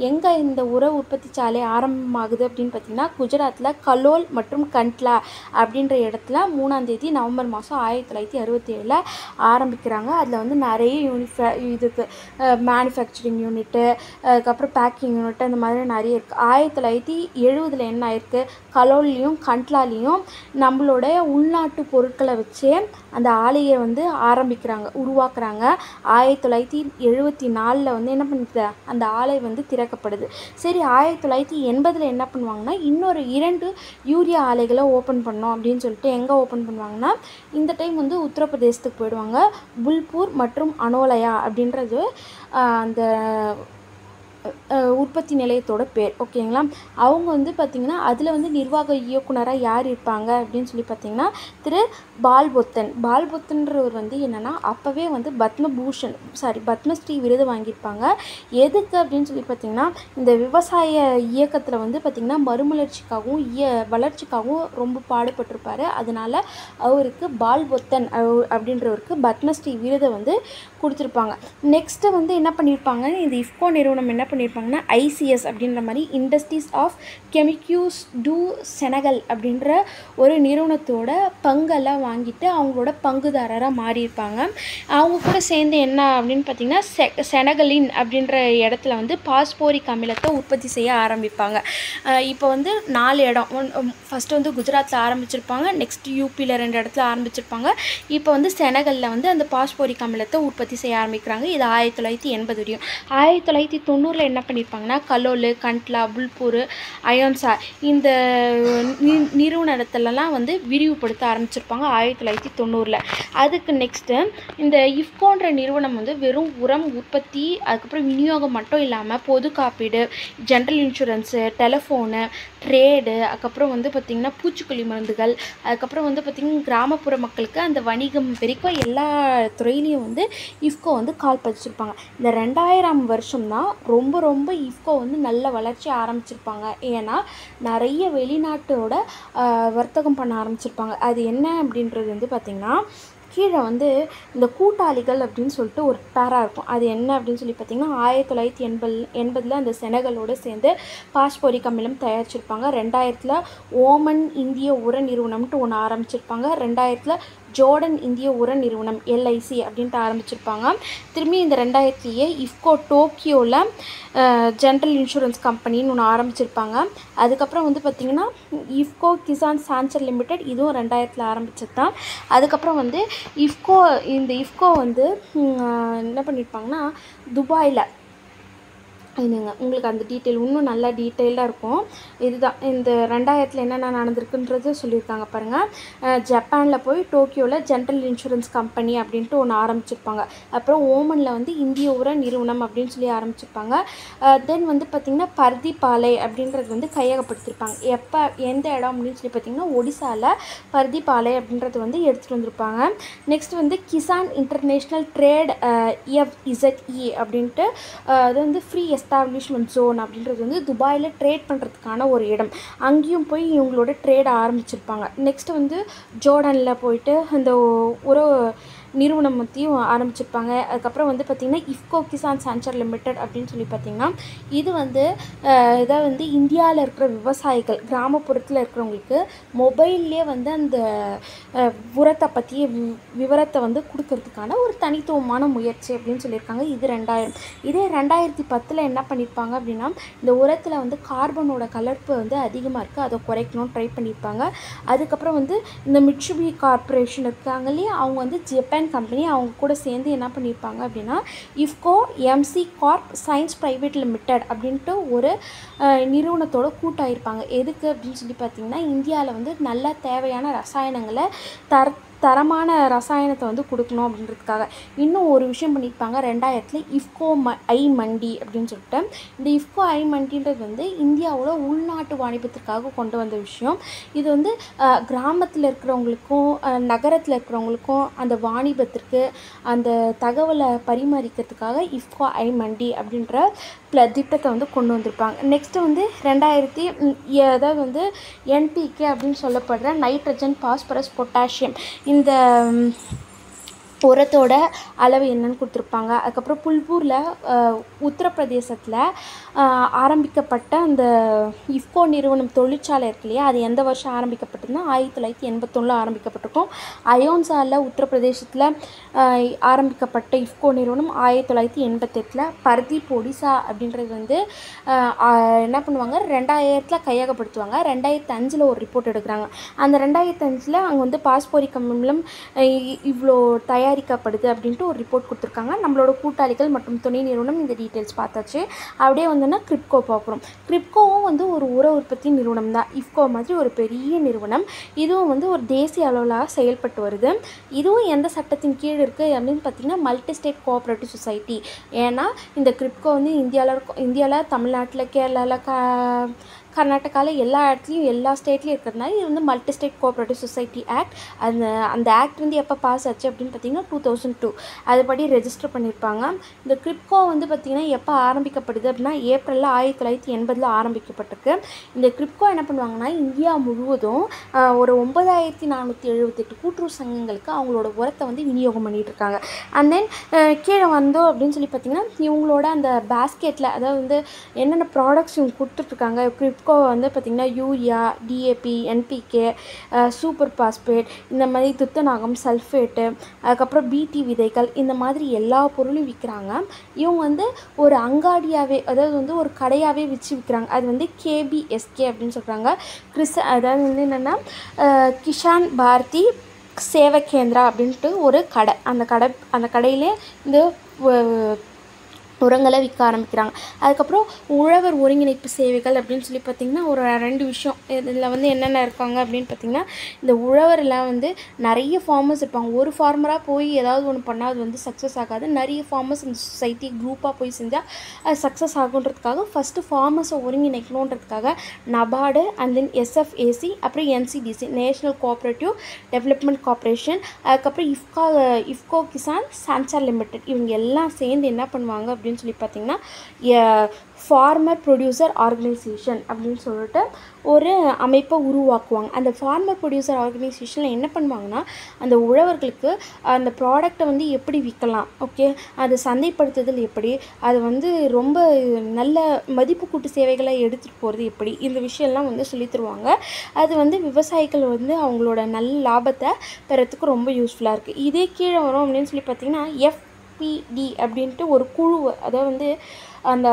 S1: எங்கே இந்த உர உற்பத்தி சாலை ஆரம்பமாகுது அப்படின்னு பார்த்திங்கன்னா குஜராத்தில் கலோல் மற்றும் கண்ட்லா அப்படின்ற இடத்துல 3ஆம் தேதி நவம்பர் மாதம் 1967 ஆரம்பிக்கிறாங்க. அதில் வந்து நிறைய இதுக்கு மேனுஃபேக்சரிங் யூனிட்டு, அதுக்கப்புறம் பேக்கிங் யூனிட்டு, அந்த மாதிரி நிறைய இருக்குது. 1970 என்ன ஆயிருக்கு, கலோல்லையும் கண்ட்லாலையும் நம்மளோட உள்நாட்டு பொருட்களை வச்சு அந்த ஆலையை வந்து ஆரம்பிக்கிறாங்க, உருவாக்குறாங்க. 1974 வந்து என்ன பண்ணுது, அந்த ஆலை வந்து திறக்கப்படுது. சரி 1980 என்ன பண்ணுவாங்கன்னா இன்னொரு 2 யூரியா ஆலைகளை ஓப்பன் பண்ணோம் அப்படின்னு சொல்லிட்டு எங்கே ஓப்பன் பண்ணுவாங்கன்னா இந்த டைம் வந்து உத்தரப்பிரதேசத்துக்கு போயிடுவாங்க. புல்பூர் மற்றும் அனோலயா அப்படின்றது அந்த உற்பத்தி நிலையத்தோட பேர். ஓகேங்களா, அவங்க வந்து பார்த்திங்கன்னா அதில் வந்து நிர்வாக இயக்குனராக யார் இருப்பாங்க அப்படின்னு சொல்லி பார்த்திங்கன்னா திரு பால்பொத்தன்றவர் வந்து என்னென்னா அப்போவே வந்து பத்மஸ்ரீ விருது வாங்கியிருப்பாங்க. எதுக்கு அப்படின்னு சொல்லி பார்த்திங்கன்னா இந்த விவசாய இயக்கத்தில் வந்து பார்த்திங்கன்னா மறுமலர்ச்சிக்காகவும் வளர்ச்சிக்காகவும் ரொம்ப பாடுபட்டிருப்பார். அதனால் அவருக்கு பால்பொத்தன் அப்படின்றவருக்கு பத்மஸ்ரீ விருதை வந்து கொடுத்துருப்பாங்க. நெக்ஸ்ட்டு வந்து என்ன பண்ணியிருப்பாங்க, இந்த இஃப்கோ நிறுவனம் என்ன பண்ணியிருப்பாங்கன்னா ஐசிஎஸ் அப்படின்ற மாதிரி இண்டஸ்ட்ரீஸ் ஆஃப் கெமிக்யூஸ் டு செனகல் அப்படின்ற ஒரு நிறுவனத்தோட பங்கெல்லாம் வாங்கிட்டு அவங்களோட பங்குதாரராக மாறியிருப்பாங்க. அவங்க கூட சேர்ந்து என்ன அப்படின்னு பார்த்திங்கன்னா செனகலின் அப்படின்ற இடத்துல வந்து பாஸ்போரிக் அமிலத்தை உற்பத்தி செய்ய ஆரம்பிப்பாங்க. இப்போ வந்து 4 இடம், ஃபஸ்ட்டு வந்து குஜராத்தில் ஆரம்பிச்சிருப்பாங்க, நெக்ஸ்ட் யூபியில் 2 இடத்துல ஆரம்பிச்சிருப்பாங்க, இப்போ வந்து செனகலில் வந்து அந்த பாஸ்போரிக் அமிலத்தை உற்பத்தி செய்ய ஆரம்பிக்கிறாங்க. இது 1980 வரையும். 1990 என்ன பண்ணியிருப்பாங்கன்னா கலோல், கண்ட்லா, புல்பூர், அயோன்சா இந்த நிறுவனத்திலலாம் வந்து விரிவுபடுத்த ஆரம்பிச்சிருப்பாங்க 1990. அதுக்கு நெக்ஸ்ட்டு இந்த இஃப்கோன்ற நிறுவனம் வந்து வெறும் உரம் உற்பத்தி, அதுக்கப்புறம் விநியோகம் மட்டும் இல்லாமல் பொது காப்பீடு, ஜென்ரல் இன்சூரன்ஸு, டெலிஃபோனு, ட்ரேடு, அதுக்கப்புறம் வந்து பார்த்திங்கன்னா பூச்சிக்கொல்லி மருந்துகள், அதுக்கப்புறம் வந்து பார்த்திங்கன்னா கிராமப்புற மக்களுக்கு அந்த வணிகம் வரைக்கும் எல்லா துறையிலையும் வந்து இஃப்கோ வந்து கால் பதிச்சிருப்பாங்க. இந்த 2000 வருஷம் தான் ரொம்ப இஃப்கோ வந்து நல்ல வளர்ச்சி ஆரம்பிச்சிருப்பாங்க. ஏன்னா நிறைய வெளிநாட்டோட வர்த்தகம் பண்ண ஆரம்பிச்சிருப்பாங்க. அது என்ன அப்படின்றது வந்து பார்த்திங்கன்னா கீழே வந்து இந்த கூட்டாளிகள் அப்படின்னு சொல்லிட்டு ஒரு பேரா இருக்கும். அது என்ன அப்படின்னு சொல்லி பார்த்திங்கன்னா 1980 அந்த செனகலோடு சேர்ந்து பாஸ்போரிக் அமிலம் தயாரிச்சிருப்பாங்க. 2000 ஓமன் இந்திய உர நிறுவனம்ட்டு ஒன்று ஆரம்பிச்சிருப்பாங்க. 2000 ஜோர்டன் இந்திய உர நிறுவனம் LIC அப்படின்ட்டு ஆரம்பிச்சிருப்பாங்க. திரும்பி இந்த 2000 இஃப்கோ டோக்கியோவில் ஜென்ரல் இன்சூரன்ஸ் கம்பெனின்னு ஒன்று ஆரம்பிச்சிருப்பாங்க. அதுக்கப்புறம் வந்து பார்த்திங்கன்னா இஃப்கோ கிசான் சான்சர் லிமிடெட், இதுவும் 2000 ஆரம்பிச்சது தான். அதுக்கப்புறம் வந்து இந்த இஃப்கோ வந்து என்ன பண்ணியிருப்பாங்கன்னா துபாயில், உங்களுக்கு அந்த டீட்டெயில் இன்னும் நல்லா டீட்டெயிலாக இருக்கும். இதுதான் இந்த 2000 என்னென்ன நடந்திருக்குன்றது சொல்லியிருக்காங்க பாருங்கள். ஜப்பானில் போய் டோக்கியோவில் ஜென்ரல் இன்சூரன்ஸ் கம்பெனி அப்படின்ட்டு ஒன்று ஆரம்பிச்சிருப்பாங்க. அப்புறம் ஓமனில் வந்து இந்திய உர நிறுவனம் அப்படின்னு சொல்லி ஆரம்பிச்சிருப்பாங்க. தென் வந்து பார்த்திங்கன்னா பர்திபாலை அப்படின்றது வந்து கையகப்படுத்தியிருப்பாங்க. எந்த இடம் அப்படின்னு சொல்லி பார்த்திங்கன்னா ஒடிசாவில் பர்திபாலை அப்படின்றது வந்து எடுத்துகிட்டு வந்திருப்பாங்க. நெக்ஸ்ட் வந்து கிசான் இன்டர்நேஷ்னல் ட்ரேட் FZE அப்படின்ட்டு அது வந்து ஃப்ரீ எஸ்டாப்ளிஷ்மெண்ட் ஜோன் அப்படின்றது வந்து துபாயில் ட்ரேட் பண்ணுறதுக்கான ஒரு இடம். அங்கேயும் போய் இவங்களோட ட்ரேட் ஆரம்பிச்சிருப்பாங்க. நெக்ஸ்ட்டு வந்து ஜோர்டானில் போயிட்டு அந்த ஒரு நிறுவனம் பற்றியும் ஆரம்பிச்சிருப்பாங்க. அதுக்கப்புறம் வந்து பார்த்திங்கன்னா இஃப்கோ கிசான் சான்ச்சர் லிமிடெட் அப்படின்னு சொல்லி பார்த்திங்கன்னா இது வந்து இதை வந்து இந்தியாவில் இருக்கிற விவசாயிகள் கிராமப்புறத்தில் இருக்கிறவங்களுக்கு மொபைல்லே வந்து அந்த உரத்தை பற்றிய விவரத்தை வந்து கொடுக்கறதுக்கான ஒரு தனித்துவமான முயற்சி அப்படின்னு சொல்லியிருக்காங்க. இது 2000. இதே 2010 என்ன பண்ணியிருப்பாங்க அப்படின்னா இந்த உரத்தில் வந்து கார்பனோட கலர்ப்பு வந்து அதிகமாக இருக்குது, அதை குறைக்கணும்னு ட்ரை பண்ணியிருப்பாங்க. அதுக்கப்புறம் வந்து இந்த மிட்சுபி கார்பரேஷன் இருக்காங்க இல்லையா, அவங்க வந்து ஜப்பான் கம்பெனி, அவங்க கூட சேர்ந்து என்ன பண்ணியிருப்பாங்க அப்படின்னா IFFCO MC crop science private limited அப்படின்ட்டு ஒரு நிறுவனத்தோட கூட்டாயிருப்பாங்க. எதுக்கு அப்படின்னு சொல்லி பார்த்தீங்கன்னா இந்தியாவில் வந்து நல்ல தேவையான ரசாயனங்களை தரமான ரசாயனத்தை வந்து கொடுக்கணும் அப்படின்றதுக்காக. இன்னும் ஒரு விஷயம் பண்ணியிருப்பாங்க 2000 இஃப்கோ ஐ மண்டி அப்படின்னு சொல்லிட்டு. இந்த இஃப்கோ ஐ மண்டின்றது வந்து இந்தியாவோட உள்நாட்டு வாணிபத்திற்காக கொண்டு வந்த விஷயம். இது வந்து கிராமத்தில் இருக்கிறவங்களுக்கும் நகரத்தில் இருக்கிறவங்களுக்கும் அந்த வாணிபத்திற்கு அந்த தகவலை பரிமாறிக்கிறதுக்காக இஃப்கோ ஐ மண்டி அப்படின்ற திட்டத்தை வந்து கொண்டு வந்திருப்பாங்க. நெக்ஸ்ட்டு வந்து 2000 அதாவது வந்து என்பிகே அப்படின்னு சொல்லப்படுற நைட்ரஜன் பாஸ்பரஸ் பொட்டாசியம் இந்த உரத்தோட அளவு என்னன்னு கொடுத்துருப்பாங்க. அதுக்கப்புறம் புல்பூரில் உத்தரப்பிரதேசத்தில் ஆரம்பிக்கப்பட்ட அந்த இஃப்கோ நிறுவனம் தொழிற்சாலை இருக்கு இல்லையா, அது எந்த வருஷம் ஆரம்பிக்கப்பட்டதுன்னா 1981 ஆரம்பிக்கப்பட்டிருக்கும். அயோன்சாவில் உத்தரப்பிரதேசத்தில் ஆரம்பிக்கப்பட்ட இஃப்கோ நிறுவனம் 1988. பர்தீப் ஒடிசா அப்படின்றது வந்து என்ன பண்ணுவாங்க 2000 கையகப்படுத்துவாங்க. 2005 ஒரு ரிப்போர்ட் எடுக்கிறாங்க. அந்த 2005 அங்கே வந்து பாஸ்போரிக் அமிலம் இவ்வளோ தயாரிக்கப்படுது அப்படின்ட்டு ஒரு ரிப்போர்ட் கொடுத்துருக்காங்க. நம்மளோட கூட்டாளிகள் மற்றும் துணை நிறுவனம் இந்த டீட்டெயில்ஸ் பார்த்தாச்சு. அப்படியே வந்தோன்னா கிரிப்கோ பார்க்குறோம். கிரிப்கோவும் வந்து ஒரு உர உற்பத்தி நிறுவனம் தான். இஃப்கோ மாதிரி ஒரு பெரிய நிறுவனம். இதுவும் வந்து ஒரு தேசிய அளவில் செயல்பட்டு வருது. இதுவும் எந்த சட்டத்தின் கீழ் இருக்குது அப்படின்னு பார்த்தீங்கன்னா மல்டி ஸ்டேட் கோஆப்ரேட்டிவ் சொசைட்டி. ஏன்னா இந்த கிரிப்கோ வந்து இந்தியாவில் தமிழ்நாட்டில் கேரளாவில் கர்நாடகாவில் எல்லா இடத்துலையும் எல்லா ஸ்டேட்லேயும் இருக்கிறதுனால இது வந்து multi state cooperative society act. அந்த ஆக்ட் வந்து எப்போ பாஸ் ஆச்சு அப்படின்னு பார்த்தீங்கன்னா 2002 அதுபடி ரெஜிஸ்டர் பண்ணியிருப்பாங்க. இந்த கிரிப்கோ வந்து பார்த்திங்கன்னா எப்போ ஆரம்பிக்கப்படுது அப்படின்னா ஏப்ரலில் 1980 ஆரம்பிக்கப்பட்டிருக்கு. இந்த கிரிப்கோ என்ன பண்ணுவாங்கன்னா இந்தியா முழுவதும் ஒரு 9478 கூட்டுறவு சங்கங்களுக்கு அவங்களோட உரத்தை வந்து விநியோகம் பண்ணிகிட்டு இருக்காங்க. அண்ட் தென் கீழே வந்தோம் அப்படின்னு சொல்லி பார்த்திங்கன்னா இவங்களோட அந்த பேஸ்கெட்டில் அதாவது வந்து என்னென்ன ப்ராடக்ட்ஸ் இவங்க கொடுத்துட்ருக்காங்க. கிரிப்கோ வந்து பார்த்திங்கன்னா urea, DAP, NPK, super phosphate, இந்த மாதிரி துத்தநாகம், சல்ஃபேட்டு, அதுக்கப்புறம் பிடி விதைகள், இந்த மாதிரி எல்லா பொருளும் விற்கிறாங்க. இவங்க வந்து ஒரு அங்காடியாகவே அதாவது வந்து ஒரு கடையாகவே வச்சு விற்கிறாங்க. அது வந்து கேபிஎஸ்கே அப்படின்னு சொல்கிறாங்க. அதாவது வந்து என்னென்னா கிஷான் பாரதி சேவை கேந்திரா அப்படின்ட்டு ஒரு கடை. அந்த கடையிலே இந்த உரங்களை விற்க ஆரம்பிக்கிறாங்க. அதுக்கப்புறம் உழவர் ஒருங்கிணைப்பு சேவைகள் அப்படின்னு சொல்லி பார்த்திங்கன்னா ஒரு 2 விஷயம் இதில் வந்து என்னென்ன இருக்காங்க அப்படின்னு பார்த்திங்கன்னா இந்த உழவரெல்லாம் வந்து நிறைய ஃபார்மர்ஸ் இருப்பாங்க. ஒரு ஃபார்மராக போய் ஏதாவது ஒன்று பண்ணால் அது வந்து சக்ஸஸ் ஆகாது. நிறைய ஃபார்மர்ஸ் இந்த சொசைட்டி குரூப்பாக போய் செஞ்சால் அது சக்ஸஸ் ஆகுன்றதுக்காக ஃபஸ்ட்டு ஃபார்மர்ஸை ஒருங்கிணைக்கணுன்றதுக்காக நபார்டு அண்ட் தென் எஸ்எஃப்ஏசி அப்புறம் NCDC National Cooperative Development Corporation அதுக்கப்புறம் இஃப்கோ கிசான் சான்ச்சர் லிமிடெட் இவங்க எல்லாம் சேர்ந்து என்ன பண்ணுவாங்க அப்படின்னு சொல்லி பார்த்தீங்கன்னா ஃபார்மர் ப்ரொடியூசர் ஆர்கனைசேஷன் அப்படின்னு சொல்லிட்டு ஒரு அமைப்பை உருவாக்குவாங்க. அந்த ஃபார்மர் ப்ரொடியூசர் ஆர்கனைசேஷனில் என்ன பண்ணுவாங்கன்னா அந்த உழவர்களுக்கு அந்த ப்ராடக்டை வந்து எப்படி விற்கலாம், ஓகே, அது சந்தைப்படுத்துதல் எப்படி, அது வந்து ரொம்ப நல்ல மதிப்பு கூட்டு சேவைகளை எடுத்துகிட்டு போகிறது எப்படி, இந்த விஷயம்லாம் வந்து சொல்லி தருவாங்க. அது வந்து விவசாயிகள் வந்து அவங்களோட நல்ல லாபத்தை பெறத்துக்கு ரொம்ப யூஸ்ஃபுல்லாக இருக்குது. இதே கீழே வரும் அப்படின்னு சொல்லி பார்த்திங்கன்னா எஃப்பிடி அப்படின்ட்டு ஒரு குழு, அதாவது வந்து அந்த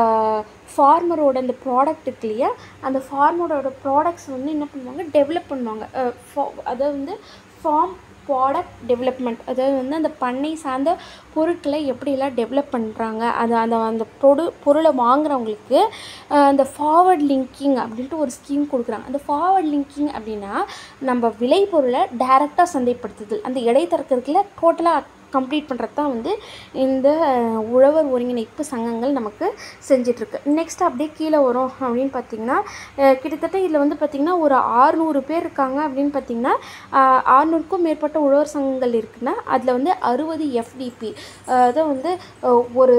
S1: ஃபார்மரோட அந்த ப்ராடக்ட் இருக்கு இல்லையா, அந்த ஃபார்மரோட ப்ராடக்ட்ஸ் வந்து என்ன பண்ணுவாங்க டெவலப் பண்ணுவாங்க. அதாவது வந்து ஃபார்ம் ப்ராடக்ட் டெவலப்மெண்ட், அதாவது வந்து அந்த பண்ணை சார்ந்த பொருட்களை எப்படியெல்லாம் டெவலப் பண்ணுறாங்க, அந்த பொருளை வாங்குறவங்களுக்கு அந்த ஃபார்வர்ட் லிங்கிங் அப்படின்ட்டு ஒரு ஸ்கீம் கொடுக்குறாங்க. அந்த ஃபார்வர்ட் லிங்கிங் அப்படின்னா நம்ம விளைபொருளை டைரெக்டாக சந்தைப்படுத்துதல், அந்த இடைத்தரகர்களை டோட்டலாக கம்ப்ளீட் பண்ணுறது தான் வந்து இந்த உழவர் ஒருங்கிணைப்பு சங்கங்கள் நமக்கு செஞ்சிட்ருக்கு. நெக்ஸ்ட் அப்படியே கீழே வரும் அப்படின்னு பார்த்திங்கன்னா கிட்டத்தட்ட இதில் வந்து பார்த்திங்கன்னா ஒரு 600 பேர் இருக்காங்க அப்படின்னு பார்த்திங்கன்னா 600க்கும் மேற்பட்ட உழவர் சங்கங்கள் இருக்குன்னா அதில் வந்து 60 FDP, அதை வந்து ஒரு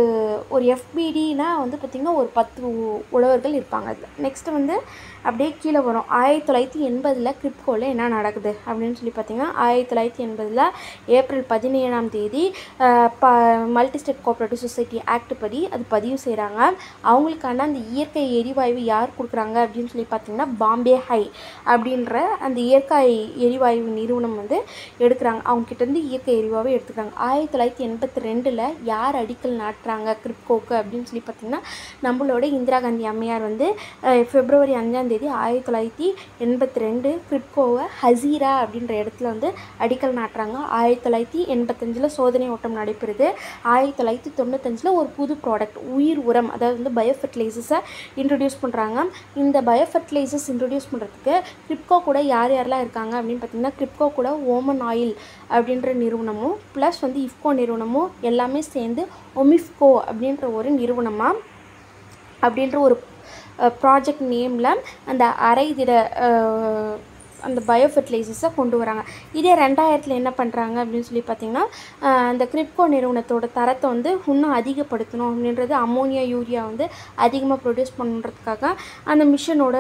S1: ஒரு FBDனா வந்து பார்த்திங்கன்னா ஒரு 10 உழவர்கள் இருப்பாங்க அதில். நெக்ஸ்ட்டு வந்து அப்படியே கீழே வரும் 1980 கிரிப்கோவில் என்ன நடக்குது அப்படின்னு சொல்லி பார்த்திங்கன்னா 1980 ஏப்ரல் 17ஆம் தேதி multi state cooperative society act படி அது பதிவு செய்கிறாங்க. அவங்களுக்கான அந்த இயற்கை எரிவாயு யார் கொடுக்குறாங்க அப்படின்னு சொல்லி பார்த்திங்கன்னா பாம்பே ஹை அப்படின்ற அந்த இயற்கை எரிவாயு நிறுவனம் வந்து எடுக்கிறாங்க. அவங்ககிட்டருந்து இயற்கை எரிவாயு எடுத்துக்கிறாங்க. 1982 யார் அடிக்கல் நாட்டுறாங்க கிரிப்கோக்கு அப்படின்னு சொல்லி பார்த்திங்கன்னா நம்மளோட இந்திரா காந்தி அம்மையார் வந்து பிப்ரவரி 5ஆம் தேதி 1982 கிரிப்கோவை ஹசீரா அப்படின்ற இடத்துல வந்து அடிக்கல் நாட்டுறாங்க. 1985 சோதனை ஓட்டம் நடைபெறுது. 1995 ஒரு புது ப்ராடக்ட் உயிர் உரம், அதாவது வந்து பயோஃபர்டிலைசர்ஸை இன்ட்ரடியூஸ் பண்ணுறாங்க. இந்த பயோஃபர்டிலைசர்ஸ் இன்ட்ரடியூஸ் பண்ணுறதுக்கு கிரிப்கோ கூட யார் யாரெல்லாம் இருக்காங்க அப்படின்னு பார்த்திங்கன்னா கிரிப்கோ கூட ஓமன் ஆயில் அப்படின்ற நிறுவனமும் ப்ளஸ் வந்து இஃப்கோ நிறுவனமும் எல்லாமே சேர்ந்து ஒமிஃப்கோ அப்படின்ற ஒரு நிறுவனமாக அப்படின்ற ஒரு ப்ராஜெக்ட் நேமில் அந்த அரைதிட அந்த பயோஃபர்டிலைசர்ஸை கொண்டு வராங்க. இதே 2000 என்ன பண்ணுறாங்க அப்படின்னு சொல்லி பார்த்திங்கன்னா அந்த கிரிப்கோ நிறுவனத்தோட தரத்தை வந்து இன்னும் அதிகப்படுத்தணும் அப்படின்றது அமோனியா யூரியா வந்து அதிகமாக ப்ரொடியூஸ் பண்ணுறதுக்காக அந்த மிஷனோட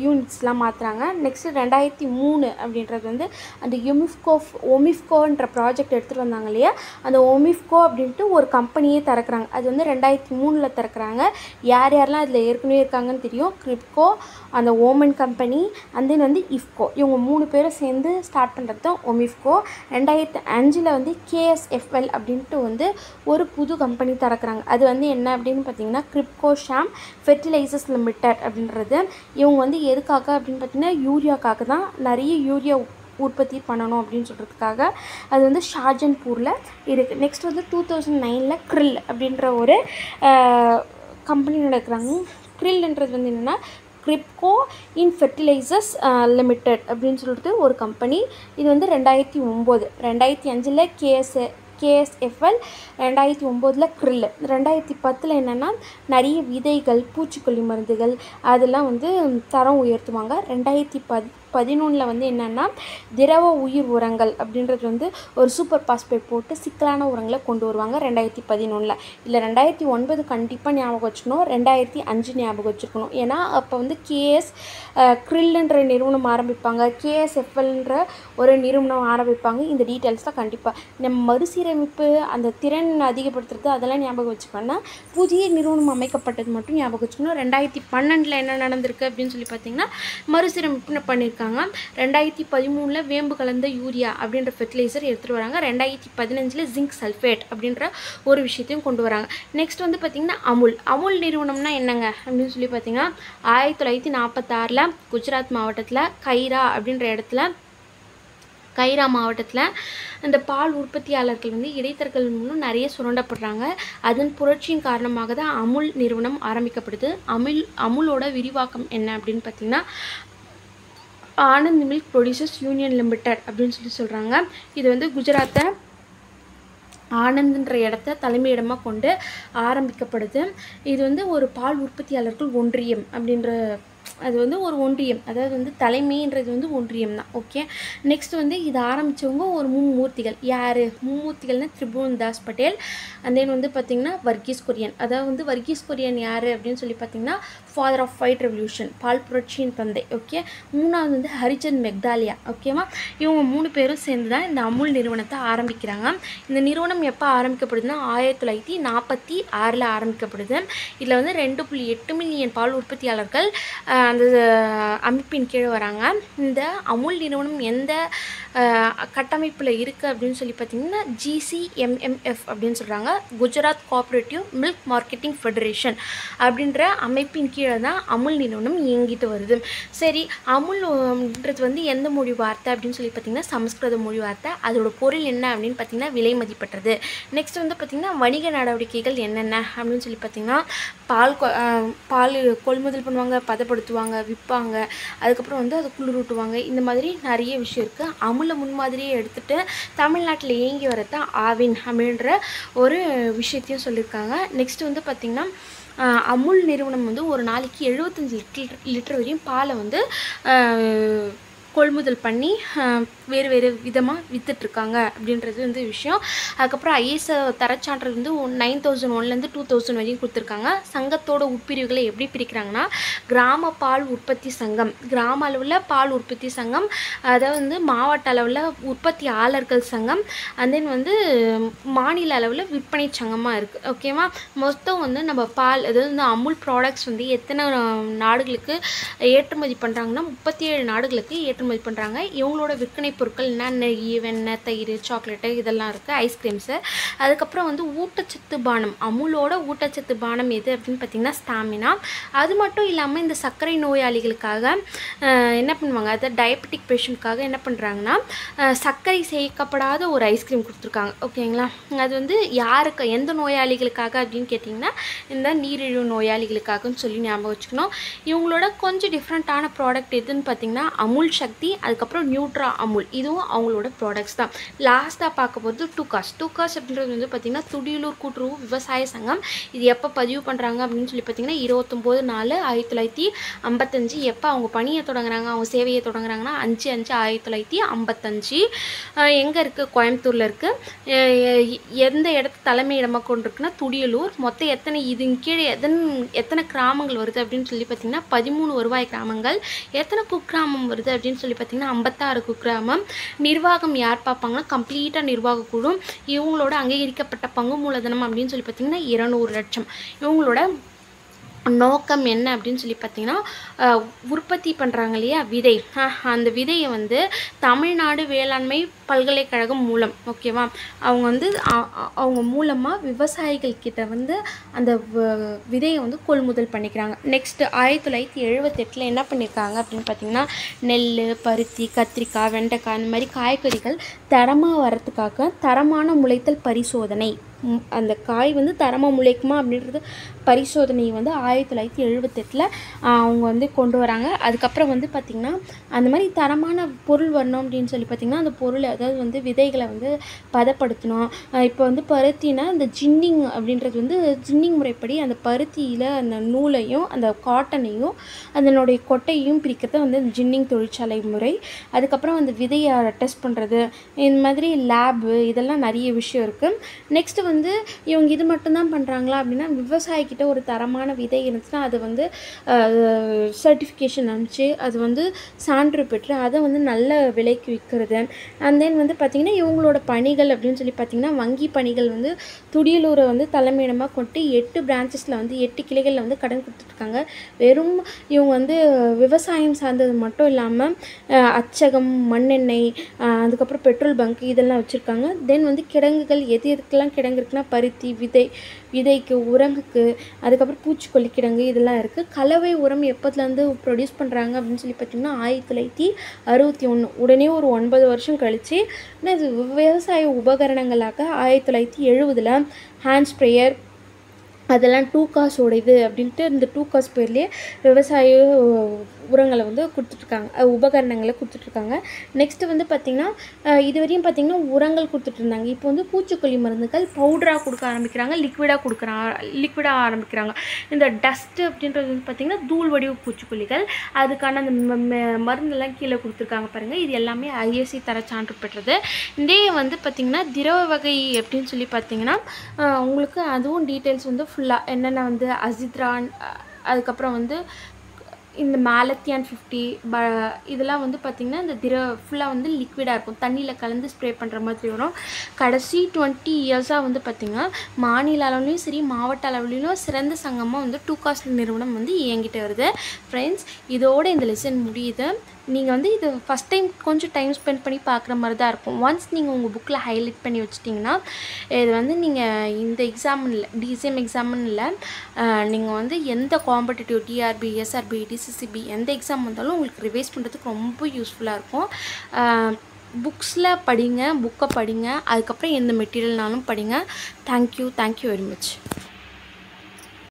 S1: யூனிட்ஸ்லாம் மாற்றுறாங்க. நெக்ஸ்ட்டு 2003 அப்படின்றது வந்து அந்த ஒமிஃப்கோன்ற ப்ராஜெக்ட் எடுத்துகிட்டு வந்தாங்க இல்லையா, அந்த ஒமிஃப்கோ அப்படின்ட்டு ஒரு கம்பெனியே திறக்கிறாங்க. அது வந்து 2003 திறக்கிறாங்க. யார் யாரெல்லாம் அதில் ஏற்கனவே இருக்காங்கன்னு தெரியும், கிரிப்கோ, அந்த ஓமன் கம்பெனி அண்ட் தென் வந்து இஃப்கோ, இவங்க 3 பேரும் சேர்ந்து ஸ்டார்ட் பண்ணுறது தான் ஒமிஃப்கோ. 2005 வந்து KSFL அப்படின்ட்டு வந்து ஒரு புது கம்பெனி திறக்கிறாங்க. அது வந்து என்ன அப்படின்னு பார்த்தீங்கன்னா கிரிப்கோ ஷாம் ஃபெர்டிலைசர்ஸ் லிமிடெட் அப்படின்றது. இவங்க வந்து எதுக்காக அப்படின்னு பார்த்தீங்கன்னா யூரியாக்காக தான், நிறைய யூரியா உற்பத்தி பண்ணணும் அப்படின்னு சொல்கிறதுக்காக அது வந்து ஷாஜன்பூரில் இருக்குது. நெக்ஸ்ட் வந்து 2009 க்ரில் அப்படின்ற ஒரு கம்பெனி நடக்கிறாங்க. க்ரில்ன்றது வந்து என்னென்னா கிரிப்கோ இன் ஃபெர்டிலைசர்ஸ் லிமிடெட் அப்படின்னு சொல்லிட்டு ஒரு கம்பெனி. இது வந்து 2009. 2005 KSFL, 2009 க்ரில், 2010 என்னென்னா நிறைய விதைகள், பூச்சிக்கொல்லி மருந்துகள் அதெல்லாம் வந்து தரம் உயர்த்துவாங்க. 2011 வந்து என்னென்னா திரவ உயிர் உரங்கள் அப்படின்றது வந்து ஒரு சூப்பர் பாஸ்பேட் போட்டு சிக்கலான உரங்களை கொண்டு வருவாங்க 2011. இல்லை 2009 கண்டிப்பாக ஞாபகம் வச்சுக்கணும், 2005 ஞாபகம் வச்சுருக்கணும். ஏன்னா அப்போ வந்து க்ரில்ன்ற நிறுவனம் ஆரம்பிப்பாங்க, KSFLன்ற ஒரு நிறுவனம் ஆரம்பிப்பாங்க. இந்த டீட்டெயில்ஸ் தான் கண்டிப்பாக நம்ம மறுசீரமைப்பு அந்த திறன் அதிகப்படுத்துறது அதெல்லாம் ஞாபகம் வச்சுக்கோன்னா புதிய நிறுவனம் அமைக்கப்பட்டது மட்டும் ஞாபகம் வச்சுக்கணும். 2012 என்ன நடந்திருக்கு அப்படின்னு சொல்லி பார்த்தீங்கன்னா மறுசீரமைப்பு பண்ணியிருக்காங்க. 2013 வேம்பு கலந்த யூரியா அப்படின்ற ஃபெர்டிலைசர் எடுத்துகிட்டு வராங்க. 2015 ஜிங்க் சல்ஃபேட் அப்படின்ற ஒரு விஷயத்தையும் கொண்டு வராங்க. நெக்ஸ்ட் வந்து பார்த்திங்கன்னா அமுல் நிறுவனம்னா என்னங்க அப்படின்னு சொல்லி பார்த்தீங்கன்னா 1946 குஜராத் மாவட்டத்தில் கைரா மாவட்டத்தில் இந்த பால் உற்பத்தியாளர்கள் வந்து இடைத்தரகர்கள் மூலம் நிறைய சுரண்டப்படுறாங்க. அதன் புரட்சியின் காரணமாக தான் அமுல் நிறுவனம் ஆரம்பிக்கப்படுது. அமுலோட விரிவாக்கம் என்ன அப்படின்னு பார்த்திங்கன்னா Anand milk producers union limited அப்படின்னு சொல்கிறாங்க. இது வந்து குஜராத்தை ஆனந்த்ன்ற இடத்த தலைமையிடமாக கொண்டு ஆரம்பிக்கப்படுது. இது வந்து ஒரு பால் உற்பத்தியாளர்கள் ஒன்றியம் அப்படின்ற, அது வந்து ஒரு ஒன்றியம், அதாவது வந்து தலைமைன்றது வந்து ஒன்றியம் தான். ஓகே, நெக்ஸ்ட் வந்து இது ஆரம்பித்தவங்க ஒரு மும்மூர்த்திகள். யார் மும்மூர்த்திகள்னா திரிபுவன் தாஸ் பட்டேல் அண்ட் தென் வந்து பார்த்திங்கன்னா வர்கீஸ் குரியன். அதாவது வந்து வர்கீஸ் குரியன் யார் அப்படின்னு சொல்லி பார்த்திங்கன்னா ஃபாதர் ஆஃப் ஒயிட் ரெவல்யூஷன், பால் புரட்சியின் தந்தை. ஓகே, மூணாவது வந்து ஹரிச்சந்த் மெக்டாலியா. ஓகேவா, இவங்க 3 பேரும் சேர்ந்து தான் இந்த அமுல் நிறுவனத்தை ஆரம்பிக்கிறாங்க. இந்த நிறுவனம் எப்போ ஆரம்பிக்கப்படுதுன்னா 1946 ஆரம்பிக்கப்படுது. இதில் வந்து 2.8 மில்லியன் பால் உற்பத்தியாளர்கள் அந்த அமைப்பின் கீழே வராங்க. இந்த அமுல் நிறுவனம் எந்த கட்டமைப்பில் இருக்குது அப்படின்னு சொல்லி பார்த்திங்கன்னா GCMMF அப்படின்னு சொல்கிறாங்க, Gujarat cooperative milk marketing federation அப்படின்ற அமைப்பின் கீழே தான் அமுல் நிறுவனம் இயங்கிட்டு வருது. சரி, அமுல்ன்றது வந்து எந்த மொழி வார்த்தை அப்படின்னு சொல்லி பார்த்திங்கன்னா சமஸ்கிருத மொழி வார்த்தை. அதோட பொருள் என்ன அப்படின்னு பார்த்திங்கன்னா விலை மதிப்பற்றது. நெக்ஸ்ட் வந்து பார்த்திங்கன்னா வணிக நடவடிக்கைகள் என்னென்ன அப்படின்னு சொல்லி பார்த்திங்கன்னா பால் கொள்முதல் பண்ணுவாங்க, பதப்படுத்துவாங்க, ஊற்றுவாங்க, விற்பாங்க. அதுக்கப்புறம் வந்து அது குளிரூட்டுவாங்க. இந்த மாதிரி நிறைய விஷயம் இருக்குது. அமுலை முன்மாதிரியே எடுத்துகிட்டு தமிழ்நாட்டில் இயங்கி வரது தான் ஆவின் அப்படின்ற ஒரு விஷயத்தையும் சொல்லியிருக்காங்க. நெக்ஸ்ட் வந்து பார்த்திங்கன்னா அமுல் நிறுவனம் வந்து ஒரு நாளைக்கு 75 லிட்டர் வரையும் பாலை வந்து கொள்முதல் பண்ணி வேறு வேறு விதமாக விற்றுட்ருக்காங்க அப்படின்றது வந்து விஷயம். அதுக்கப்புறம் ஐஎஸ் தரச்சான்றது வந்து 9001லேருந்து 2000 வரையும் கொடுத்துருக்காங்க. சங்கத்தோட உட்பிரிவுகளை எப்படி பிரிக்கிறாங்கன்னா, கிராம பால் உற்பத்தி சங்கம், கிராம அளவில் பால் உற்பத்தி சங்கம், அதாவது வந்து மாவட்ட அளவில் உற்பத்தியாளர்கள் சங்கம், அண்ட் தென் வந்து மாநில அளவில் விற்பனை சங்கமாக இருக்குது. ஓகேவா? மொத்தம் வந்து நம்ம பால், அதாவது வந்து அமுல் ப்ராடக்ட்ஸ் வந்து எத்தனை நாடுகளுக்கு ஏற்றுமதி பண்ணுறாங்கன்னா 37 நாடுகளுக்கு ஏற்றுமதி பண்ணுறாங்க. இவங்களோட விற்பனை பொருட்கள் என்ன, நெய், வெண்ணெய், தயிர், சாக்லேட்டு இதெல்லாம் இருக்குது, ஐஸ்கிரீம்ஸு. அதுக்கப்புறம் வந்து ஊட்டச்சத்து பானம், அமுலோட ஊட்டச்சத்து பானம் எது அப்படின்னு பார்த்திங்கன்னா ஸ்டாமினா. அது மட்டும் இல்லாமல் இந்த சர்க்கரை நோயாளிகளுக்காக என்ன பண்ணுவாங்க, அதாவது டயபெட்டிக் பேஷண்ட்காக என்ன பண்ணுறாங்கன்னா சர்க்கரை சேர்க்கப்படாத ஒரு ஐஸ்கிரீம் கொடுத்துருக்காங்க. ஓகேங்களா? அது வந்து யாருக்கு, எந்த நோயாளிகளுக்காக அப்படின்னு கேட்டிங்கன்னா இந்த நீரிழிவு நோயாளிகளுக்காகன்னு சொல்லி ஞாபகம் வச்சுக்கணும். இவங்களோட கொஞ்சம் டிஃப்ரெண்ட்டான ப்ராடக்ட் எதுன்னு பார்த்திங்கன்னா அமுல் சக்தி, அதுக்கப்புறம் நியூட்ரா அமுல், இதுவும் அவங்களோட ப்ராடக்ட்ஸ் தான். லாஸ்ட்டாக பார்க்க போகிறது டூகாஸ். டூகாஸ் அப்படின்றது வந்து பார்த்திங்கன்னா துடியலூர் கூட்டுறவு விவசாய சங்கம். இது எப்போ பதிவு பண்ணுறாங்க அப்படின்னு சொல்லி பார்த்திங்கன்னா 29/4/1955. எப்போ அவங்க பணியை தொடங்குறாங்க, அவங்க சேவையை தொடங்குறாங்கன்னா 5/5/1955. எங்கே இருக்குது? கோயம்புத்தூரில் இருக்குது. எந்த இடத்து தலைமையிடமாக கொண்டு இருக்குன்னா துடியலூர். மொத்தம் எத்தனை, இதன் கீழே எத்தனை கிராமங்கள் வருது அப்படின்னு சொல்லி பார்த்திங்கன்னா 13 வருவாய் கிராமங்கள். எத்தனை குக்கிராமம் வருது அப்படின்னு சொல்லி பார்த்திங்கன்னா 56 குக்கிராமம். நிர்வாகம் யார் பார்ப்பாங்கன்னா கம்ப்ளீட்டாக நிர்வாக குழு. இவங்களோட அங்கீகரிக்கப்பட்ட பங்கு மூலதனம் அப்படின்னு சொல்லி பார்த்திங்கன்னா 200 லட்சம். இவங்களோட நோக்கம் என்ன அப்படின்னு சொல்லி பார்த்திங்கன்னா உற்பத்தி பண்ணுறாங்க இல்லையா விதை, அந்த விதையை வந்து தமிழ்நாடு வேளாண்மை பல்கலைக்கழகம் மூலம், ஓகேவா, அவங்க வந்து அவங்க மூலமாக விவசாயிகள் கிட்ட வந்து அந்த விதையை வந்து கொள்முதல் பண்ணிக்கிறாங்க. நெக்ஸ்ட்டு 1978 என்ன பண்ணியிருக்காங்க அப்படின்னு பார்த்திங்கன்னா நெல், பருத்தி, கத்திரிக்காய், வெண்டைக்காய் இந்த மாதிரி காய்கறிகள் தரமாக வரத்துக்காக தரமான முளைத்தல் பரிசோதனை, அந்த காய் வந்து தரமாக முளைக்குமா அப்படின்றது பரிசோதனை வந்து 1978 அவங்க வந்து கொண்டு வராங்க. அதுக்கப்புறம் வந்து பார்த்திங்கன்னா அந்த மாதிரி தரமான பொருள் வரணும் அப்படின்னு சொல்லி பார்த்திங்கன்னா அந்த பொருளை, அதாவது வந்து விதைகளை வந்து பதப்படுத்தணும். இப்போ வந்து பருத்தினா அந்த ஜின்னிங் அப்படின்றது வந்து ஜின்னிங் முறைப்படி அந்த பருத்தியில் அந்த நூலையும் அந்த காட்டனையும் அதனுடைய கொட்டையும் பிரிக்கிறது வந்து அந்த ஜின்னிங் தொழிற்சாலை முறை. அதுக்கப்புறம் அந்த விதையை டெஸ்ட் பண்ணுறது, இந்த மாதிரி லேபு, இதெல்லாம் நிறைய விஷயம் இருக்குது. நெக்ஸ்ட்டு வந்து இவங்க இது மட்டும்தான் பண்ணுறாங்களா அப்படின்னா விவசாயிக்கிட்ட ஒரு தரமான விதை இருந்துச்சுன்னா அது வந்து சர்டிஃபிகேஷன் அனுப்பிச்சு அது வந்து சான்று பெற்று அதை வந்து நல்ல விலைக்கு விற்கிறது. அண்ட் தென் வந்து பார்த்திங்கன்னா இவங்களோட பணிகள் அப்படின்னு சொல்லி பார்த்திங்கன்னா வங்கி பணிகள் வந்து துடியலூரை வந்து தலைமையிடமாக கொண்டு 8 பிரான்ச்சஸில் வந்து 8 கிளைகளில் வந்து கடன் கொடுத்துட்ருக்காங்க. வெறும் இவங்க வந்து விவசாயம் சார்ந்தது மட்டும் இல்லாமல் அச்சகம், மண்ணெண்ணெய், அதுக்கப்புறம் பெட்ரோல் பங்க் இதெல்லாம் வச்சுருக்காங்க. தென் வந்து கிடங்குகள், எதுக்கெல்லாம் கிடங்கு இருக்குன்னா பருத்தி விதைக்கு, உரங்குக்கு, அதுக்கப்புறம் பூச்சிக்கொல்லி கிடங்கு இதெல்லாம் இருக்குது. கலவை உரம் எப்போதுலேருந்து ப்ரொடியூஸ் பண்ணுறாங்க அப்படின்னு சொல்லி பார்த்திங்கன்னா 1961, உடனே ஒரு 9 வருஷம் கழித்து இது விவசாய உபகரணங்களாக 1970 ஹேண்ட் ஸ்ப்ரேயர் அதெல்லாம் டூகாஸோட இது அப்படின்ட்டு இந்த டூகாஸ் பேர்லேயே விவசாய உரங்களை வந்து கொடுத்துட்ருக்காங்க, உபகரணங்களை கொடுத்துட்ருக்காங்க. நெக்ஸ்ட்டு வந்து பார்த்திங்கன்னா இதுவரையும் பார்த்திங்கன்னா உரங்கள் கொடுத்துட்ருந்தாங்க. இப்போ வந்து பூச்சிக்கொல்லி மருந்துகள் பவுடராக கொடுக்க ஆரம்பிக்கிறாங்க, லிக்விடாக ஆரம்பிக்கிறாங்க. இந்த டஸ்ட்டு அப்படின்றது வந்து பார்த்திங்கன்னா தூள் வடிவ பூச்சிக்கொல்லிகள், அதுக்கான அந்த மருந்தெல்லாம் கீழே கொடுத்துருக்காங்க பாருங்கள். இது எல்லாமே ஐஎஸ்சி தர சான்று பெற்றது. இதே வந்து பார்த்திங்கன்னா திரவ வகை அப்படின்னு சொல்லி பார்த்திங்கன்னா உங்களுக்கு அதுவும் டீட்டெயில்ஸ் வந்து ஃபுல்லாக என்னென்ன வந்து அசித்ரான், அதுக்கப்புறம் வந்து இந்த மேலத்தியான் 50 இதெல்லாம் வந்து பார்த்திங்கன்னா இந்த ஃபுல்லாக வந்து லிக்விடாக இருக்கும், தண்ணியில் கலந்து ஸ்ப்ரே பண்ணுற மாதிரி வரும். கடைசி 20 இயர்ஸாக வந்து பார்த்திங்கன்னா மாநில அளவுலையும் சரி மாவட்ட அளவுலையும் சிறந்த சங்கமாக வந்து டூகாஸ் நிறுவனம் வந்து இயங்கிட்டு வருது. ஃப்ரெண்ட்ஸ், இதோட இந்த லெசன் முடியுது. நீங்கள் வந்து இது ஃபஸ்ட் டைம் கொஞ்சம் டைம் ஸ்பெண்ட் பண்ணி பார்க்குற மாதிரி தான் இருக்கும். ஒன்ஸ் நீங்கள் உங்கள் புக்கில் ஹைலைட் பண்ணி வச்சிட்டிங்கன்னா இது வந்து நீங்கள் இந்த எக்ஸாம்னு இல்லை, டிசிஎம் எக்ஸாம்னு இல்லை, நீங்கள் வந்து எந்த காம்படிட்டிவ் டிஆர்பி, எஸ்ஆர்பி, டிசிசிபி எந்த எக்ஸாம் வந்தாலும் உங்களுக்கு ரிவைஸ் பண்ணுறதுக்கு ரொம்ப யூஸ்ஃபுல்லாக இருக்கும். புக்ஸில் படிங்க, புக்கை படிங்க, அதுக்கப்புறம் எந்த மெட்டீரியல்னாலும் படிங்க. Thank you very much.